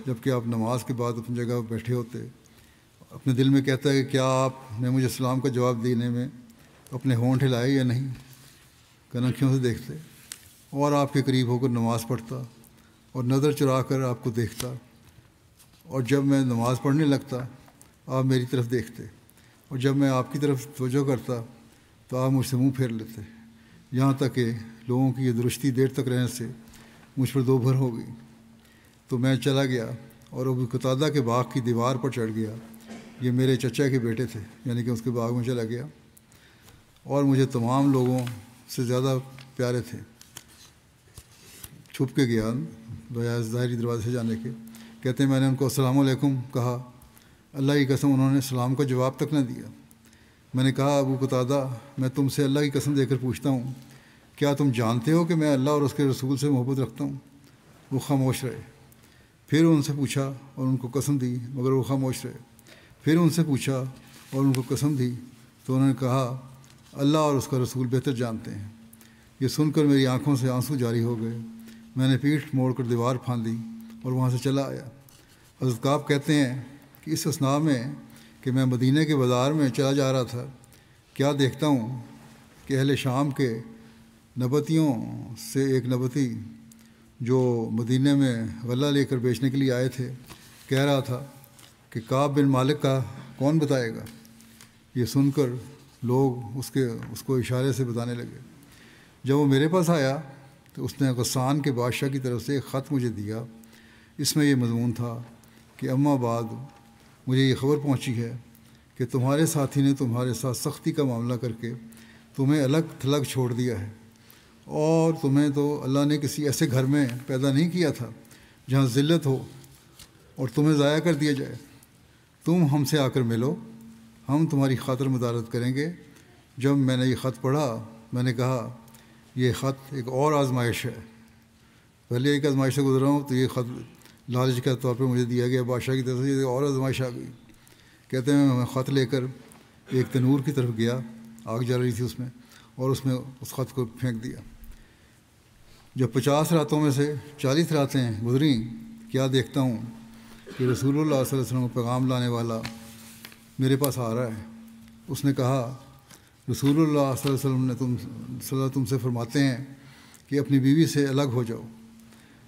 جب کہ آپ نماز کے بعد اپنی جگہ پر بیٹھے ہوتے۔ اپنے دل میں کہتا ہے کہ کیا آپ نے مجھے السلام کا جواب دینے میں اپنے ہونٹ ہلائے یا نہیں، کنکھیوں سے دیکھتے، اور آپ کے قریب ہو کر نماز پڑھتا اور نظر چرا کر آپ کو دیکھتا، اور جب میں نماز پڑھنے لگتا آپ میری طرف دیکھتے، اور جب میں آپ کی طرف توجہ کرتا تو آپ مجھ سے منہ پھیر لیتے، یہاں تک کہ لوگوں کی یہ درستی دیر تک رہنے سے مجھ پر 2 بھر ہو گئی۔ تو میں چلا گیا اور ابو قتادہ کے باغ کی دیوار پر چڑھ گیا، یہ میرے چچا کے بیٹے تھے، یعنی کہ اس کے باغ میں چلا گیا، اور مجھے تمام لوگوں سے زیادہ پیارے تھے۔ چھپ کے گیا بجائے ظاہری دروازے سے جانے کے۔ کہتے ہیں میں نے ان کو السلام علیکم کہا، اللہ کی قسم انہوں نے سلام کا جواب تک نہ دیا۔ میں نے کہا ابو قتادہ میں تم سے اللہ کی قسم دے کر پوچھتا ہوں، کیا تم جانتے ہو کہ میں اللہ اور اس کے رسول سے محبت رکھتا ہوں؟ وہ خاموش رہے۔ پھر ان سے پوچھا اور ان کو قسم دی، مگر وہ خاموش رہے۔ پھر ان سے پوچھا اور ان کو قسم دی تو انہوں نے کہا اللہ اور اس کا رسول بہتر جانتے ہیں۔ یہ سن کر میری آنکھوں سے آنسو جاری ہو گئے۔ میں نے پیٹھ موڑ کر دیوار پھاندی اور وہاں سے چلا آیا۔ حضرت کعب کہتے ہیں کہ اس اثناء میں کہ میں مدینہ کے بازار میں چلا جا رہا تھا، کیا دیکھتا ہوں کہ اہل شام کے نبتیوں سے ایک نبتی جو مدینہ میں غلہ لے کر بیچنے کے لیے آئے تھے کہہ رہا تھا کہ کعب بن مالک کا کون بتائے گا؟ یہ سن کر لوگ اس کو اشارے سے بتانے لگے۔ جب وہ میرے پاس آیا تو اس نے غسان کے بادشاہ کی طرف سے ایک خط مجھے دیا۔ اس میں یہ مضمون تھا کہ اما بعد مجھے یہ خبر پہنچی ہے کہ تمہارے ساتھی نے تمہارے ساتھ سختی کا معاملہ کر کے تمہیں الگ تھلگ چھوڑ دیا ہے، اور تمہیں تو اللہ نے کسی ایسے گھر میں پیدا نہیں کیا تھا جہاں ذلت ہو اور تمہیں ضائع کر دیا جائے۔ تم ہم سے آ کر ملو، ہم تمہاری خاطر مدارت کریں گے۔ جب میں نے یہ خط پڑھا میں نے کہا یہ خط ایک اور آزمائش ہے۔ پہلے ایک آزمائش سے گزرا ہوں تو یہ خط لالچ کے طور پہ مجھے دیا گیا بادشاہ کی طرف سے، یہ اور آزمائش آ گئی۔ کہتے ہیں میں خط لے کر ایک تنور کی طرف گیا، آگ جل رہی تھی اس میں، اور اس میں اس خط کو پھینک دیا۔ جب 50 راتوں میں سے 40 راتیں گزریں، کیا دیکھتا ہوں کہ رسول اللہ صلی اللہ علیہ وسلم کو پیغام لانے والا میرے پاس آ رہا ہے۔ اس نے کہا رسول اللہ صلی اللہ علیہ وسلم تم سے فرماتے ہیں کہ اپنی بیوی سے الگ ہو جاؤ۔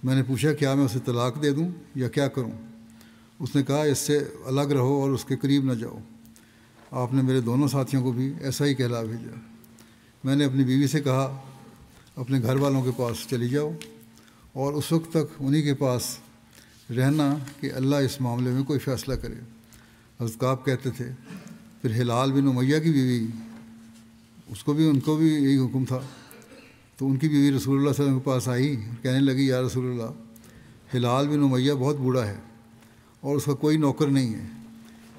میں نے پوچھا کیا میں اسے طلاق دے دوں یا کیا کروں؟ اس نے کہا اس سے الگ رہو اور اس کے قریب نہ جاؤ۔ آپ نے میرے دونوں ساتھیوں کو بھی ایسا ہی کہلا بھیجا۔ میں نے اپنی بیوی سے کہا اپنے گھر والوں کے پاس چلی جاؤ اور اس وقت تک انہی کے پاس رہنا کہ اللہ اس معاملے میں کوئی فیصلہ کرے۔ حضرت کعب کہتے تھے پھر ہلال بن امیہ کی بیوی، ان کو بھی یہی حکم تھا، تو ان کی بیوی رسول اللہ صلی اللہ علیہ وسلم کے پاس آئی اور کہنے لگی یا رسول اللہ، ہلال بن امیہ بہت بوڑھا ہے اور اس کا کوئی نوکر نہیں ہے،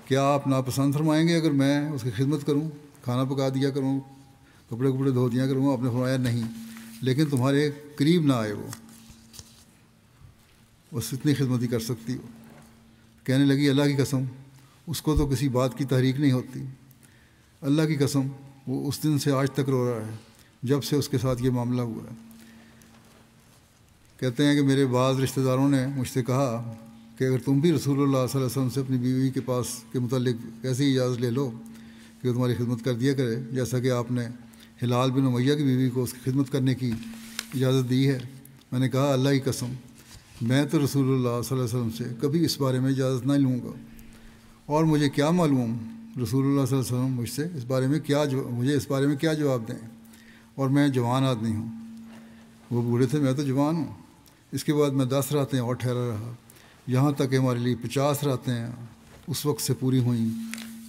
کیا آپ ناپسند فرمائیں گے اگر میں اس کی خدمت کروں، کھانا پکا دیا کروں، کپڑے دھو دیا کروں؟ آپ نے فرمایا نہیں، لیکن تمہارے قریب نہ آئے، وہ بس اتنی خدمت ہی کر سکتی ہو۔ کہنے لگی اللہ کی قسم اس کو تو کسی بات کی تحریک نہیں ہوتی، اللہ کی قسم وہ اس دن سے آج تک رو رہا ہے جب سے اس کے ساتھ یہ معاملہ ہوا ہے۔ کہتے ہیں کہ میرے بعض رشتہ داروں نے مجھ سے کہا کہ اگر تم بھی رسول اللہ صلی اللہ علیہ وسلم سے اپنی بیوی کے پاس کے متعلق ایسی اجازت لے لو کہ وہ تمہاری خدمت کر دیا کرے جیسا کہ آپ نے ہلال بن امیہ کی بیوی کو اس کی خدمت کرنے کی اجازت دی ہے۔ میں نے کہا اللہ کی قسم میں تو رسول اللہ صلی اللہ علیہ وسلم سے کبھی اس بارے میں اجازت نہیں لوں گا، اور مجھے کیا معلوم رسول اللہ صلی اللہ علیہ وسلم مجھے اس بارے میں کیا جواب دیں، اور میں جوان آدمی ہوں، وہ بوڑھے تھے میں تو جوان ہوں۔ اس کے بعد میں 10 راتیں اور ٹھہرا رہا، یہاں تک کہ ہمارے لیے 50 راتیں اس وقت سے پوری ہوئیں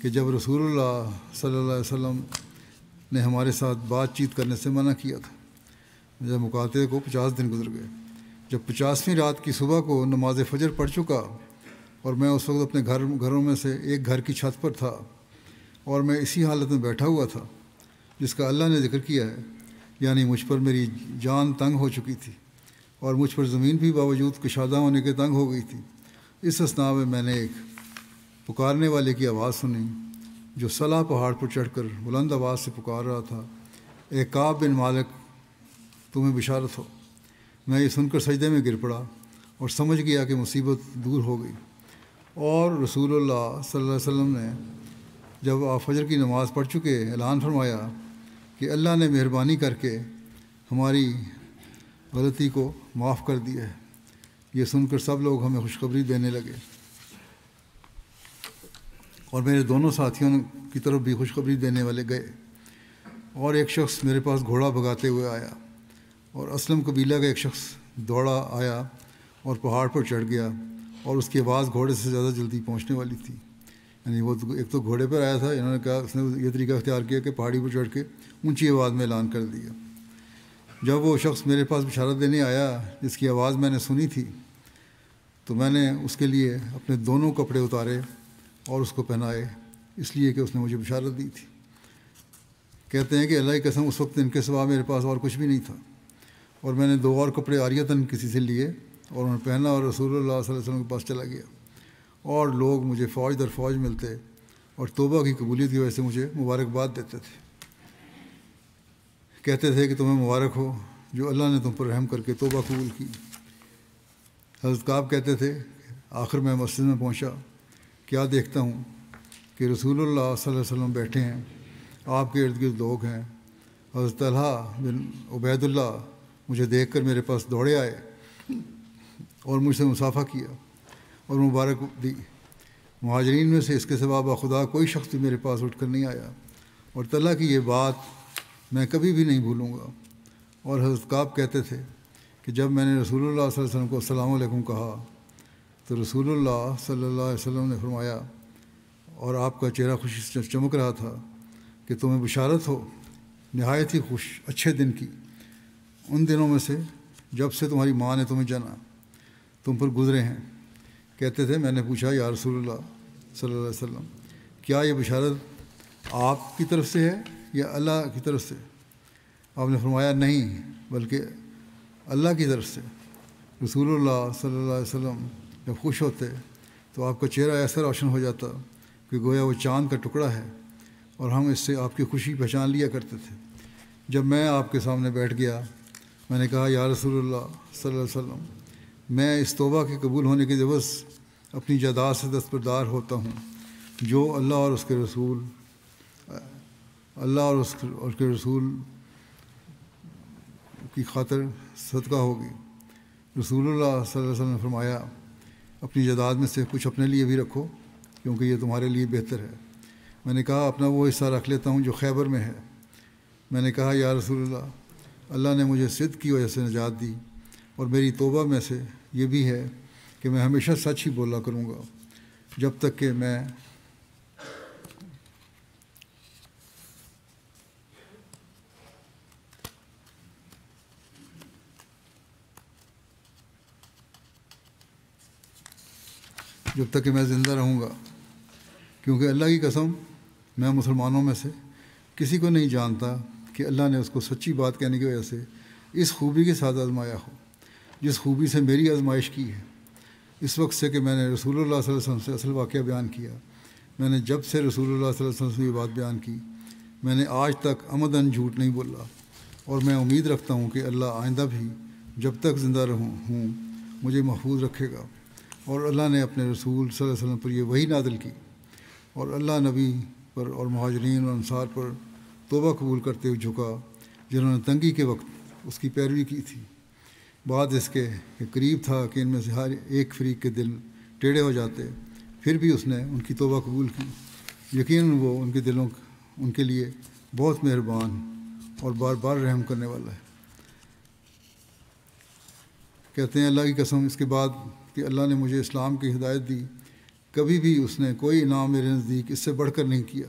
کہ جب رسول اللہ صلی اللہ علیہ وسلم نے ہمارے ساتھ بات چیت کرنے سے منع کیا تھا۔ جب مکاتبے کو 50 دن گزر گئے، جب 50ویں رات کی صبح کو نماز فجر پڑھ چکا اور میں اس وقت اپنے گھروں میں سے ایک گھر کی چھت پر تھا، اور میں اسی حالت میں بیٹھا ہوا تھا جس کا اللہ نے ذکر کیا ہے، یعنی مجھ پر میری جان تنگ ہو چکی تھی اور مجھ پر زمین بھی باوجود کشادہ ہونے کے تنگ ہو گئی تھی۔ اس اثناء میں نے ایک پکارنے والے کی آواز سنی جو صلا پہاڑ پر چڑھ کر بلند آواز سے پکار رہا تھا، اے کعب بن مالک تمہیں بشارت ہو۔ میں یہ سن کر سجدے میں گر پڑا اور سمجھ گیا کہ مصیبت دور ہو گئی، اور رسول اللہ صلی اللہ علیہ وسلم نے جب آپ فجر کی نماز پڑھ چکے اعلان فرمایا کہ اللہ نے مہربانی کر کے ہماری غلطی کو معاف کر دیا ہے۔ یہ سن کر سب لوگ ہمیں خوشخبری دینے لگے، اور میرے دونوں ساتھیوں کی طرف بھی خوشخبری دینے والے گئے، اور ایک شخص میرے پاس گھوڑا بھگاتے ہوئے آیا، اور اسلم قبیلہ کا ایک شخص دوڑا آیا اور پہاڑ پر چڑھ گیا، اور اس کی آواز گھوڑے سے زیادہ جلدی پہنچنے والی تھی۔ یعنی وہ ایک تو گھوڑے پر آیا تھا، انہوں نے کہا اس نے یہ طریقہ اختیار کیا کہ پہاڑی پر چڑھ کے اونچی آواز میں اعلان کر دیا۔ جب وہ شخص میرے پاس بشارت دینے آیا جس کی آواز میں نے سنی تھی، تو میں نے اس کے لیے اپنے دونوں کپڑے اتارے اور اس کو پہنائے، اس لیے کہ اس نے مجھے بشارت دی تھی۔ کہتے ہیں کہ اللہ کی قسم اس وقت ان کے سوا میرے پاس اور کچھ بھی نہیں تھا، اور میں نے 2 اور کپڑے عاریتاً کسی سے لیے اور انہیں پہنا اور رسول اللہ صلی اللہ علیہ وسلم کے پاس چلا گیا، اور لوگ مجھے فوج در فوج ملتے اور توبہ کی قبولیت کی وجہ سے مجھے مبارکباد دیتے تھے۔ کہتے تھے کہ تمہیں مبارک ہو جو اللہ نے تم پر رحم کر کے توبہ قبول کی۔ حضرت کعب کہتے تھے آخر میں مسجد میں پہنچا، کیا دیکھتا ہوں کہ رسول اللہ صلی اللہ علیہ وسلم بیٹھے ہیں، آپ کے ارد گرد لوگ ہیں۔ حضرت طلحہ بن عبید اللہ مجھے دیکھ کر میرے پاس دوڑے آئے اور مجھ سے مصافحہ کیا اور مبارک دی۔ مہاجرین میں سے اس کے سوا بخدا کوئی شخص بھی میرے پاس اٹھ کر نہیں آیا، اور طلحہ کی یہ بات میں کبھی بھی نہیں بھولوں گا۔ اور حضرت کعب کہتے تھے کہ جب میں نے رسول اللہ صلی اللہ علیہ وسلم کو السلام علیکم کہا تو رسول اللہ صلی اللہ علیہ وسلم نے فرمایا، اور آپ کا چہرہ خوشی سے چمک رہا تھا، کہ تمہیں بشارت ہو نہایت ہی اچھے دن کی، ان دنوں میں سے جب سے تمہاری ماں نے تمہیں جنا تم پر گزرے ہیں۔ کہتے تھے میں نے پوچھا یا رسول اللہ صلی اللہ علیہ وسلم، کیا یہ بشارت آپ کی طرف سے ہے یا اللہ کی طرف سے؟ آپ نے فرمایا نہیں، بلکہ اللہ کی طرف سے۔ رسول اللہ صلی اللہ علیہ وسلم جب خوش ہوتے تو آپ کا چہرہ ایسا روشن ہو جاتا کہ گویا وہ چاند کا ٹکڑا ہے، اور ہم اس سے آپ کی خوشی پہچان لیا کرتے تھے۔ جب میں آپ کے سامنے بیٹھ گیا میں نے کہا یا رسول اللہ صلی اللہ علیہ وسلم، میں اس توبہ کے قبول ہونے کے عوض اپنی جائیداد سے دستبردار ہوتا ہوں جو اللہ اور اس کے رسول کی خاطر صدقہ ہوگی۔ رسول اللہ صلی اللہ علیہ وسلم نے فرمایا اپنی جائیداد میں سے کچھ اپنے لیے بھی رکھو کیونکہ یہ تمہارے لیے بہتر ہے۔ میں نے کہا اپنا وہ حصہ رکھ لیتا ہوں جو خیبر میں ہے۔ میں نے کہا یا رسول اللہ، اللہ نے مجھے صدق کی وجہ سے نجات دی، اور میری توبہ میں سے یہ بھی ہے کہ میں ہمیشہ سچ ہی بولا کروں گا جب تک کہ میں زندہ رہوں گا، کیونکہ اللہ کی قسم میں مسلمانوں میں سے کسی کو نہیں جانتا کہ اللہ نے اس کو سچی بات کہنے کی وجہ سے اس خوبی کے ساتھ آزمایا ہو جس خوبی سے میری آزمائش کی ہے۔ اس وقت سے کہ میں نے رسول اللہ صلی اللہ علیہ وسلم سے اصل واقعہ بیان کیا، میں نے جب سے رسول اللہ صلی اللہ علیہ وسلم سے یہ بات بیان کی میں نے آج تک عمداً جھوٹ نہیں بولا، اور میں امید رکھتا ہوں کہ اللہ آئندہ بھی جب تک زندہ ہوں مجھے محفوظ رکھے گا۔ اور اللہ نے اپنے رسول صلی اللہ علیہ وسلم پر یہ وحی نازل کی، اور اللہ نبی پر اور مہاجرین اور انصار پر توبہ قبول کرتے ہوئے جھکا جنہوں نے تنگی کے وقت اس کی پیروی کی تھی۔ بعد اس کے کہ قریب تھا کہ ان میں سے ہر ایک فریق کے دل ٹیڑھے ہو جاتے، پھر بھی اس نے ان کی توبہ قبول کی۔ یقیناً وہ ان کے لیے بہت مہربان اور بار بار رحم کرنے والا ہے۔ کہتے ہیں اللہ کی قسم اس کے بعد کہ اللہ نے مجھے اسلام کی ہدایت دی، کبھی بھی اس نے کوئی انعام میرے نزدیک اس سے بڑھ کر نہیں کیا۔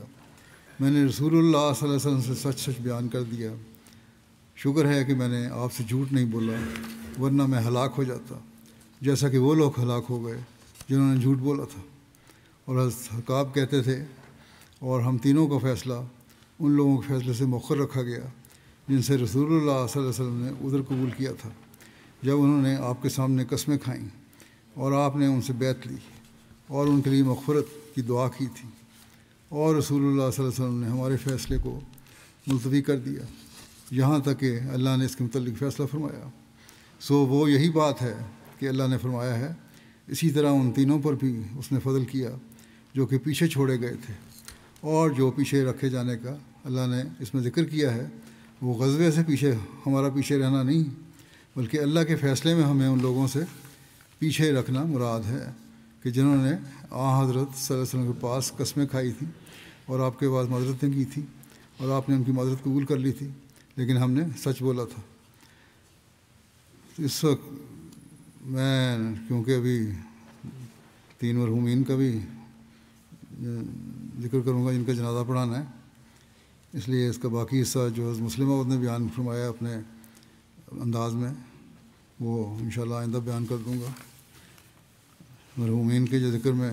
میں نے رسول اللہ صلی اللہ علیہ وسلم سے سچ بیان کر دیا۔ شکر ہے کہ میں نے آپ سے جھوٹ نہیں بولا، ورنہ میں ہلاک ہو جاتا جیسا کہ وہ لوگ ہلاک ہو گئے جنہوں نے جھوٹ بولا تھا۔ اور حضرت کعب کہتے تھے اور ہم تینوں کا فیصلہ ان لوگوں کے فیصلے سے مؤخر رکھا گیا جن سے رسول اللہ صلی اللہ علیہ وسلم نے عذر قبول کیا تھا، جب انہوں نے آپ کے سامنے قسمیں کھائیں اور آپ نے ان سے بیعت لی اور ان کے لیے مغفرت کی دعا کی تھی، اور رسول اللہ صلی اللہ علیہ وسلم نے ہمارے فیصلے کو ملتوی کر دیا یہاں تک کہ اللہ نے اس کے متعلق فیصلہ فرمایا۔ سو وہ یہی بات ہے کہ اللہ نے فرمایا ہے، اسی طرح ان تینوں پر بھی اس نے فضل کیا جو کہ پیچھے چھوڑے گئے تھے، اور جو پیچھے رکھے جانے کا اللہ نے اس میں ذکر کیا ہے وہ غزوے سے ہمارا پیچھے رہنا نہیں، بلکہ اللہ کے فیصلے میں ہمیں ان لوگوں سے پیچھے رکھنا مراد ہے کہ جنہوں نے حضرت صلی اللہ علیہ وسلم کے پاس قسمیں کھائی تھیں اور آپ کے پاس معذرتیں کی تھیں، اور آپ نے ان کی معذرت قبول کر لی تھی، لیکن ہم نے سچ بولا تھا۔ اس وقت میں کیونکہ ابھی 3 مرحومین کا بھی ذکر کروں گا جن کا جنازہ پڑھانا ہے، اس لیے اس کا باقی حصہ جو مسلمہ عورت نے بیان فرمایا اپنے انداز میں وہ انشاءاللہ آئندہ بیان کر دوں گا۔ مرحومین کے جو ذکر میں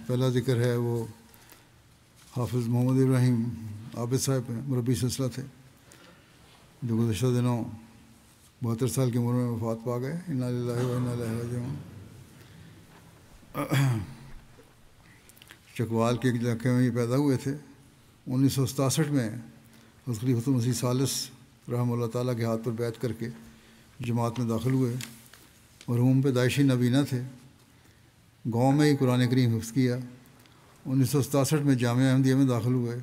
پہلا ذکر ہے وہ حافظ محمد ابراہیم عابد صاحب ہیں، مربی سلسلہ تھے، جو گزشتہ دنوں 72 سال کی عمر میں وفات پا گئے۔ انا للہ و انا الیہ راجعون۔ چکوال کے ایک علاقے میں یہ پیدا ہوئے تھے۔ 1967 میں حضرت خلیفۃ المسیح ثالث رحمہ اللہ تعالیٰ کے ہاتھ پر بیعت کر کے جماعت میں داخل ہوئے۔ مرحوم پیدائشی نابینا تھے، گاؤں میں ہی قرآن کریم حفظ کیا۔ 1967 میں جامعہ احمدیہ میں داخل ہوئے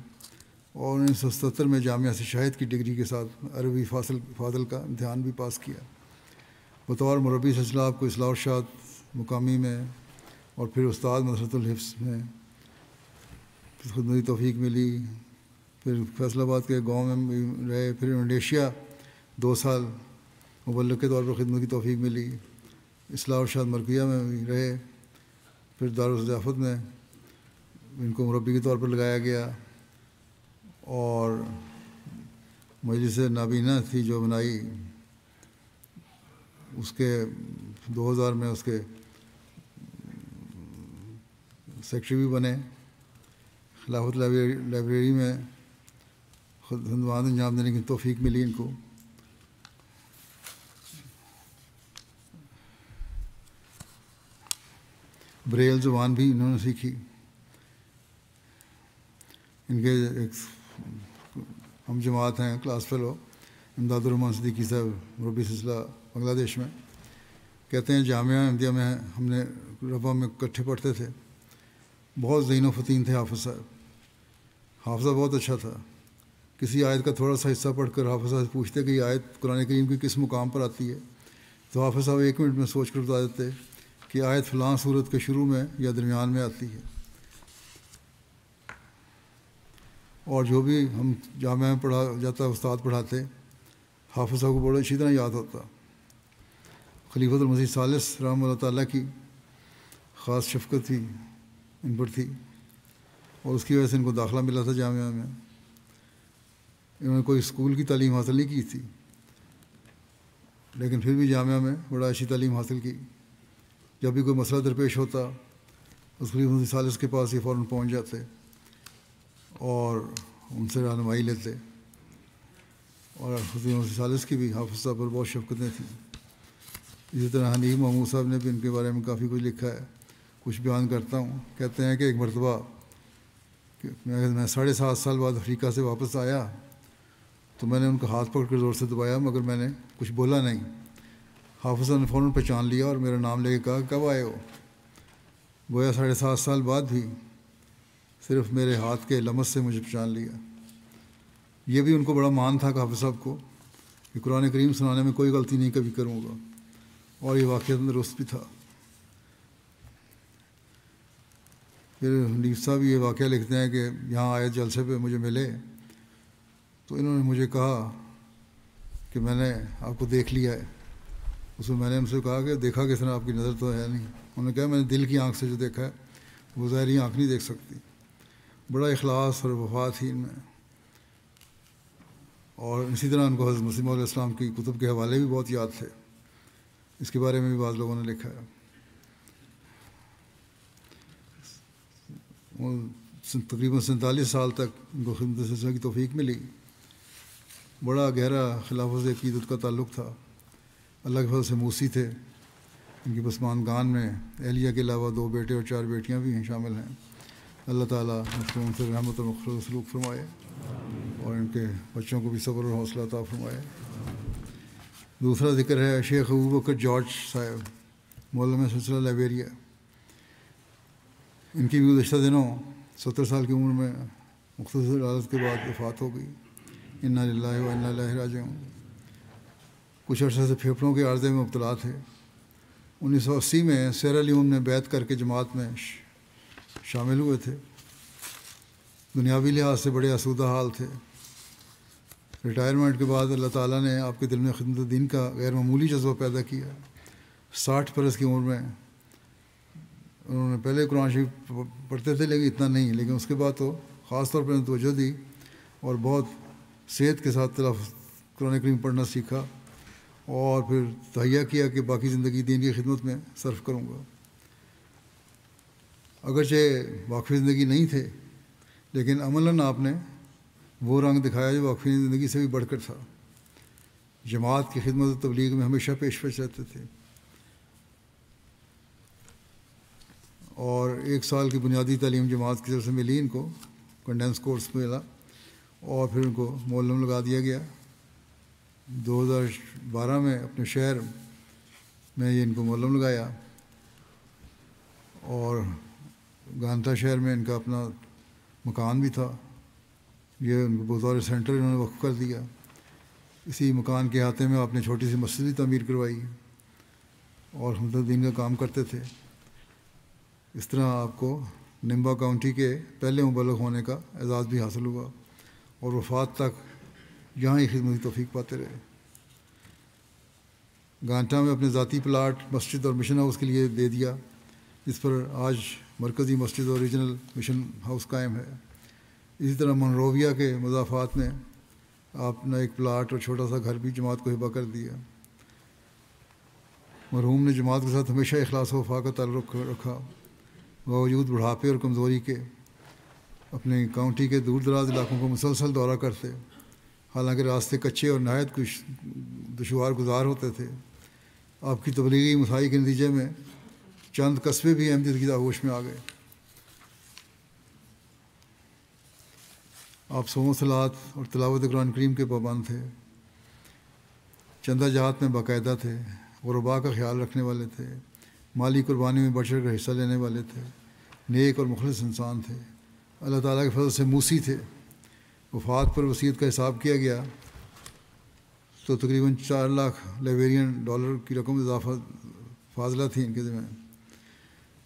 اور 1977 میں جامعہ سے شاہد کی ڈگری کے ساتھ عربی فاضل کا امتحان بھی پاس کیا۔ بطور مربی سلسلہ آپ کو اصلاح ارشاد مقامی میں اور پھر استاد مدرسۃ الحفظ میں خدمتی توفیق ملی، پھر فیصل آباد کے گاؤں میں بھی رہے، پھر انڈونیشیا 2 سال مبلغ کے طور پر خدمت کی توفیق ملی، اصلاح ارشاد مرکزیہ میں بھی رہے، پھر دارالضیافت میں ان کو مربی کے طور پر لگایا گیا، اور مجلس نابینا تھی جو بنائی اس کے 2000 میں اس کے سیکٹری بھی بنے۔ خلافت لائبریری میں خدمات انجام دینے کی توفیق ملی ان کو۔ بریل زبان بھی انہوں نے سیکھی۔ ان کے ایک ہم جماعت ہیں کلاس فیلو امداد الرحمان صدیقی صاحب مربی سلسلہ بنگلہ دیش میں، کہتے ہیں جامعہ احمدیہ میں ہم نے ربا میں اکٹھے پڑھتے تھے، بہت ذہین و فطین تھے حافظ صاحب، حافظہ بہت اچھا تھا۔ کسی آیت کا تھوڑا سا حصہ پڑھ کر حافظ صاحب سے پوچھتے کہ یہ آیت قرآن کریم کی کس مقام پر آتی ہے، تو حافظ صاحب 1 منٹ میں سوچ کر بتا دیتے کہ آیت فلاں صورت کے شروع میں یا درمیان میں آتی ہے۔ اور جو بھی ہم جامعہ میں پڑھا جاتا استاد پڑھاتے، حافظ صاحب کو بڑا اچھی طرح یاد ہوتا۔ خلیفۃ المسیح ثالث رحمہ اللہ تعالیٰ کی خاص شفقت تھی ان پر تھی، اور اس کی وجہ سے ان کو داخلہ ملا تھا جامعہ میں۔ انہوں نے کوئی اسکول کی تعلیم حاصل نہیں کی تھی، لیکن پھر بھی جامعہ میں بڑا اچھی تعلیم حاصل کی۔ جب بھی کوئی مسئلہ درپیش ہوتا اس خلیفۃ المسیح ثالث کے پاس یہ فوراً پہنچ جاتے اور ان سے رہنمائی لیتے۔ اور خلیفۃ المسیح ثالث کی بھی حافظ صاحب پر بہت شفقتیں تھیں۔ اسی طرح حنیف محمود صاحب نے بھی ان کے بارے میں کافی کچھ لکھا ہے، کچھ بیان کرتا ہوں۔ کہتے ہیں کہ ایک مرتبہ کہ میں 7.5 سال بعد افریقہ سے واپس آیا تو میں نے ان کا ہاتھ پکڑ کر زور سے دبایا، مگر میں نے کچھ بولا نہیں۔ حافظ صاحب نے فوراً پہچان لیا اور میرا نام لے کے کہا کب آئے ہو؟ گویا 7.5 سال بعد بھی صرف میرے ہاتھ کے لمس سے مجھے پہچان لیا۔ یہ بھی ان کو بڑا مان تھا کہ حافظ صاحب کو کہ قرآن کریم سنانے میں کوئی غلطی نہیں کبھی کروں گا، اور یہ واقعہ درست بھی تھا۔ پھر حنیف صاحب یہ واقعہ لکھتے ہیں کہ یہاں آئے جلسے پہ مجھے ملے تو انہوں نے مجھے کہا کہ میں نے آپ کو دیکھ لیا ہے۔ اس میں نے ان سے کہا کہ دیکھا کس طرح، آپ کی نظر تو ہے نہیں۔ انہوں نے کہا میں نے دل کی آنکھ سے جو دیکھا ہے وہ ظاہری آنکھ نہیں دیکھ سکتی۔ بڑا اخلاص اور وفا تھی ان میں۔ اور اسی طرح ان کو حضرت مسیح موعود علیہ السلام کی کتب کے حوالے بھی بہت یاد تھے، اس کے بارے میں بھی بعض لوگوں نے لکھا ہے۔ تقریباً 47 سال تک ان کو خدمت سلسلہ کی توفیق ملی۔ بڑا گہرا خلافت عقیدت کا تعلق تھا۔ اللہ کے فضل سے موسی تھے۔ ان کی پسماندگان میں اہلیہ کے علاوہ 2 بیٹے اور 4 بیٹیاں بھی ہیں شامل ہیں۔ اللہ تعالیٰ ان سے رحمت اور مغفرت سلوک فرمائے اور ان کے بچوں کو بھی صبر اور حوصلہ عطا فرمائے۔ دوسرا ذکر ہے شیخ ابوبکر جارج صاحب، مولوی سلسلہ لائبیریا۔ ان کی بھی گزشتہ دنوں 70 سال کی عمر میں مختصر حالت کے بعد وفات ہو گئی۔ انا للہ و انا الیہ راجعون۔ کچھ عرصے سے پھیپھڑوں کے عارضے میں مبتلا تھے۔ 1980 میں سیرا لیون میں بیعت کر کے جماعت میں شامل ہوئے تھے۔ دنیاوی لحاظ سے بڑے آسودہ حال تھے۔ ریٹائرمنٹ کے بعد اللہ تعالیٰ نے آپ کے دل میں خدمت دین کا غیر معمولی جذبہ پیدا کیا۔ 60 برس کی عمر میں انہوں نے پہلے قرآن شریف پڑھتے تھے لیکن اتنا نہیں، لیکن اس کے بعد تو خاص طور پر توجہ دی اور بہت صحت کے ساتھ قرآن کریم پڑھنا سیکھا، اور پھر تہیہ کیا کہ باقی زندگی دین کی خدمت میں صرف کروں گا۔ اگرچہ واقفی زندگی نہیں تھے، لیکن عملاً آپ نے وہ رنگ دکھایا جو واقفی زندگی سے بھی بڑھ کر تھا۔ جماعت کی خدمت و تبلیغ میں ہمیشہ پیش رہتے تھے، اور 1 سال کی بنیادی تعلیم جماعت کی طرف سے ملی ان کو، کنڈینس کورس ملا، اور پھر ان کو مولم لگا دیا گیا. 2012 میں اپنے شہر میں یہ ان کو مولم لگایا اور گانتا شہر میں ان کا اپنا مکان بھی تھا. یہ ان کو بطور سینٹر انہوں نے وقف کر دیا. اسی مکان کے احاطے میں آپ نے چھوٹی سی مسجد بھی تعمیر کروائی اور خدمت الدین کا کام کرتے تھے. اس طرح آپ کو نمبا کاؤنٹی کے پہلے مبلغ ہونے کا اعزاز بھی حاصل ہوا اور وفات تک یہاں ہی خدمت کی توفیق پاتے رہے. گانٹا میں اپنے ذاتی پلاٹ مسجد اور مشن ہاؤس کے لیے دے دیا، جس پر آج مرکزی مسجد اور ریجنل مشن ہاؤس قائم ہے. اسی طرح منروویہ کے مضافات میں آپ نے ایک پلاٹ اور چھوٹا سا گھر بھی جماعت کو ہبہ کر دیا. مرحوم نے جماعت کے ساتھ ہمیشہ اخلاص و وفا کا تعلق رکھا. باوجود بڑھاپے اور کمزوری کے اپنے کاؤنٹی کے دور دراز علاقوں کو مسلسل دورہ کرتے، حالانکہ راستے کچے اور نہایت کچھ دشوار گزار ہوتے تھے. آپ کی تبلیغی مساعی کے نتیجے میں چند قصبے بھی احمدیت کی آغوش میں آ گئے. آپ صوم صلات اور تلاوت قرآن کریم کے پابند تھے، چندہ جہات میں باقاعدہ تھے، غرباء کا خیال رکھنے والے تھے، مالی قربانی میں بڑھ چڑھ کر حصہ لینے والے تھے، نیک اور مخلص انسان تھے، اللہ تعالیٰ کے فضل سے موسی تھے. وفات پر وصیت کا حساب کیا گیا تو تقریباً 4 لاکھ لیبرین ڈالر کی رقم اضافہ فاضلہ تھی ان کے ذمہ.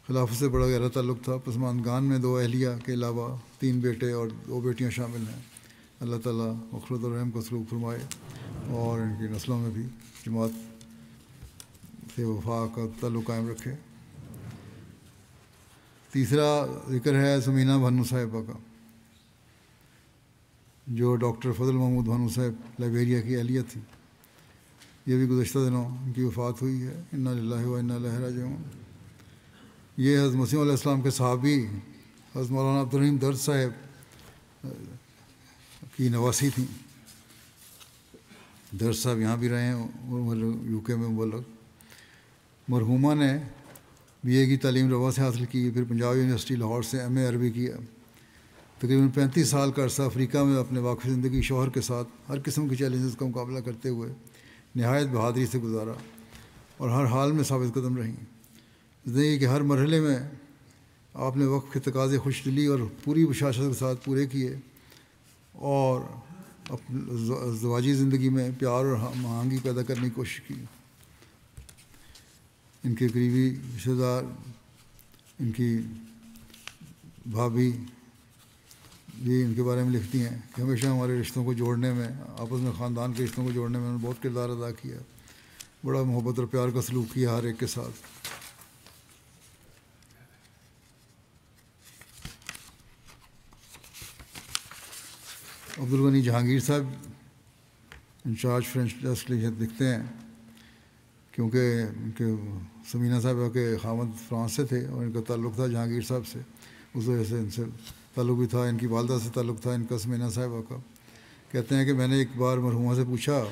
خلافت سے بڑا گہرا تعلق تھا. پسماندگان میں 2 اہلیہ کے علاوہ 3 بیٹے اور 2 بیٹیاں شامل ہیں. اللہ تعالیٰ مغفرت اور رحم کو سلوک فرمائے اور ان کی نسلوں میں بھی جماعت سے وفا کا تعلق قائم رکھے. تیسرا ذکر ہے سمینہ بھنو صاحبہ کا، جو ڈاکٹر فضل محمود بھنو صاحب لائبیریا کی اہلیہ تھی. یہ بھی گزشتہ دنوں ان کی وفات ہوئی ہے. انا للہ و انا الیہ راجعون. یہ حضرت مسیح علیہ السلام کے صحابی حضرت مولانا عبدالرحیم درد صاحب کی نواسی تھیں. درد صاحب یہاں بھی رہے ہیں یو کے میں مبلغ. مرحومہ نے بی اے کی تعلیم روا سے حاصل کی، پھر پنجاب یونیورسٹی لاہور سے ایم اے عربی کیا. تقریباً 35 سال کا عرصہ افریقہ میں اپنے واقعی زندگی شوہر کے ساتھ ہر قسم کے چیلنجز کا مقابلہ کرتے ہوئے نہایت بہادری سے گزارا اور ہر حال میں ثابت قدم رہیں. زندگی کے ہر مرحلے میں آپ نے وقت کے تقاضے خوش دلی اور پوری بشاشت کے ساتھ پورے کیے اور زواجی زندگی میں پیار اور ہم آہنگی پیدا کرنے کی کوشش کی. ان کے قریبی رشتہ دار، ان کی بھابھی بھی ان کے بارے میں لکھتی ہیں کہ ہمیشہ ہمارے رشتوں کو جوڑنے میں، آپس میں خاندان کے رشتوں کو جوڑنے میں انہوں نے بہت کردار ادا کیا. بڑا محبت اور پیار کا سلوک کیا ہر ایک کے ساتھ. عبدالغنی جہانگیر صاحب انچارج فرینچ ڈیسک لکھتے ہیں کیونکہ ان کے سمینہ صاحبہ کے خاوند فرانس سے تھے اور ان کا تعلق تھا جہانگیر صاحب سے، اس وجہ سے ان سے تعلق بھی تھا. ان کی والدہ سے تعلق تھا ان کا سمینہ صاحبہ کا. کہتے ہیں کہ میں نے ایک بار مرحومہ سے پوچھا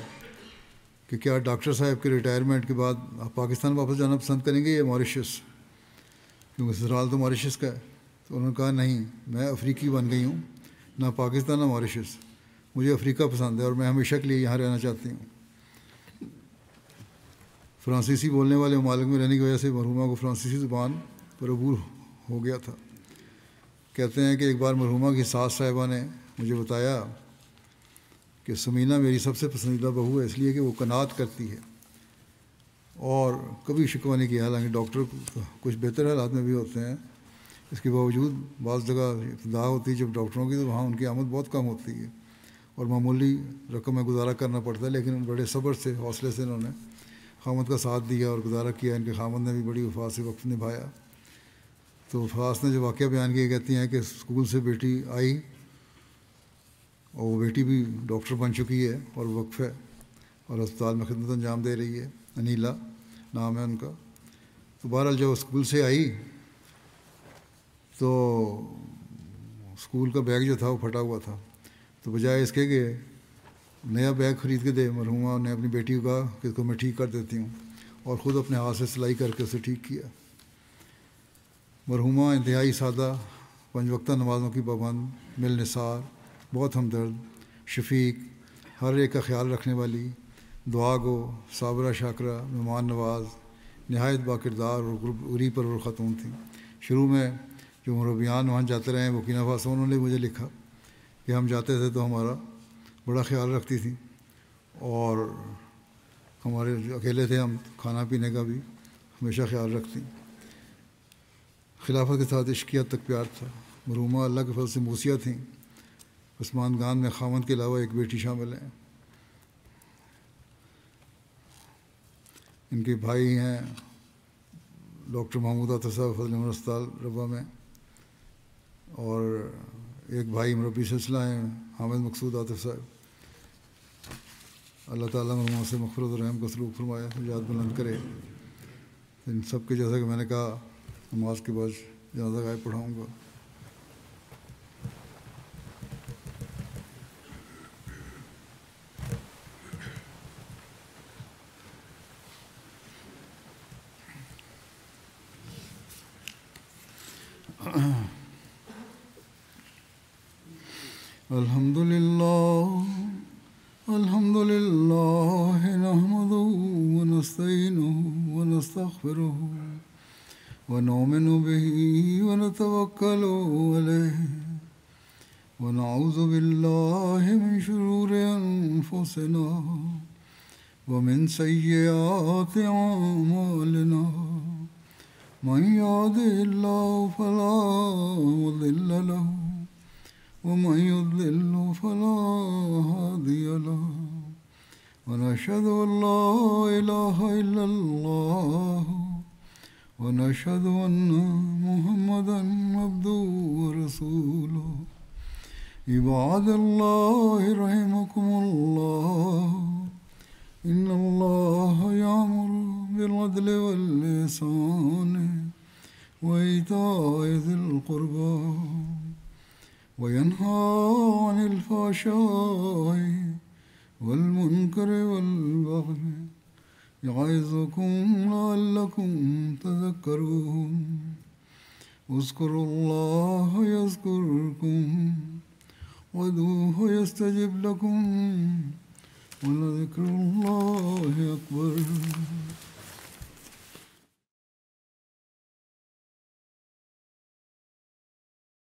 کہ کیا ڈاکٹر صاحب کے ریٹائرمنٹ کے بعد آپ پاکستان واپس جانا پسند کریں گے یا ماریشس، کیونکہ سسرال تو ماریشس کا ہے. تو انہوں نے کہا نہیں، میں افریقی بن گئی ہوں، نہ پاکستان نہ ماریشس، مجھے افریقہ پسند ہے اور میں ہمیشہ کے لیے یہاں رہنا چاہتی ہوں. فرانسیسی بولنے والے ممالک میں رہنے کی وجہ سے مرحومہ کو فرانسیسی زبان پر عبور ہو گیا تھا. کہتے ہیں کہ ایک بار مرحومہ کی ساس صاحبہ نے مجھے بتایا کہ سمینہ میری سب سے پسندیدہ بہو ہے، اس لیے کہ وہ قناعت کرتی ہے اور کبھی شکوہ نہیں کیا. حالانکہ ڈاکٹر کچھ بہتر حالات میں بھی ہوتے ہیں، اس کے باوجود بعض جگہ ابتدا ہوتی ہے جب ڈاکٹروں کی تو وہاں ان کی آمد بہت کم ہوتی ہے اور معمولی رقم میں گزارا کرنا پڑتا ہے، لیکن بڑے صبر سے حوصلے سے انہوں نے خامد کا ساتھ دیا اور گزارا کیا. ان کے خامد نے بھی بڑی وفا سے وقت نبھایا. تو فاس نے جو واقعہ بیان کیا، کہتی ہیں کہ اسکول سے بیٹی آئی اور وہ بیٹی بھی ڈاکٹر بن چکی ہے اور وقف ہے اور اسپتال میں خدمت انجام دے رہی ہے. انیلا نام ہے ان کا. تو بہرحال جب اسکول سے آئی تو اسکول کا بیگ جو تھا وہ پھٹا ہوا تھا. تو بجائے اس کے کہ نیا بیگ خرید کے دے، مرحومہ نے اپنی بیٹی کو کہا کہ اس کو میں ٹھیک کر دیتی ہوں اور خود اپنے ہاتھ سے سلائی کر کے اسے ٹھیک کیا. مرحومہ انتہائی سادہ، 5 وقتہ نمازوں کی پابند، مل نثار، بہت ہمدرد شفیق، ہر ایک کا خیال رکھنے والی، دعا گو، صابرہ شاکرہ، مہمان نواز، نہایت با کردار اور عری پرور خاتون تھیں۔ شروع میں جو مربیان وہاں جاتے رہے ہیں بورکینا فاسو، انہوں نے مجھے لکھا کہ ہم جاتے تھے تو ہمارا بڑا خیال رکھتی تھیں، اور ہمارے جو اکیلے تھے ہم کھانا پینے کا بھی ہمیشہ خیال رکھتی۔ خلافت کے ساتھ عشقیت تک پیار تھا۔ مرحومہ اللہ کے فضل سے موسیہ تھیں۔ پسماندگان میں خاوند کے علاوہ ایک بیٹی شامل ہیں۔ ان کے بھائی ہیں ڈاکٹر محمود عاطف صاحب فضل عمر اسپتال ربا میں، اور ایک بھائی مربی سلسلہ ہیں حامد مقصود عاطف صاحب۔ اللہ تعالیٰ مرحومہ سے مغفرت و رحم کا سلوک فرمائے، درجات بلند کرے۔ ان سب کے جیسا کہ میں نے کہا نماز کے بعد جنازہ غائب پڑھاؤں گا۔ الحمد لله نحمده ونستعينه ونستغفره ونؤمن به ونتوكل عليه ونعوذ بالله من شرور أنفسنا ومن سيئات أعمالنا من يهده الله فلا مضل له ومن يضلل فلا هادي له ونشهد أن لا إله إلا الله ونشهد أن محمدا عبده ورسوله عباد الله رحمكم الله إن الله يأمر بالعدل والإحسان وإيتاء ذي القربى وينهى عن الفحشاء والمنكر والبغي يعظكم لعلكم تذكرون اذكروا الله يذكركم وادعوه يستجب لكم ولذكر الله أكبر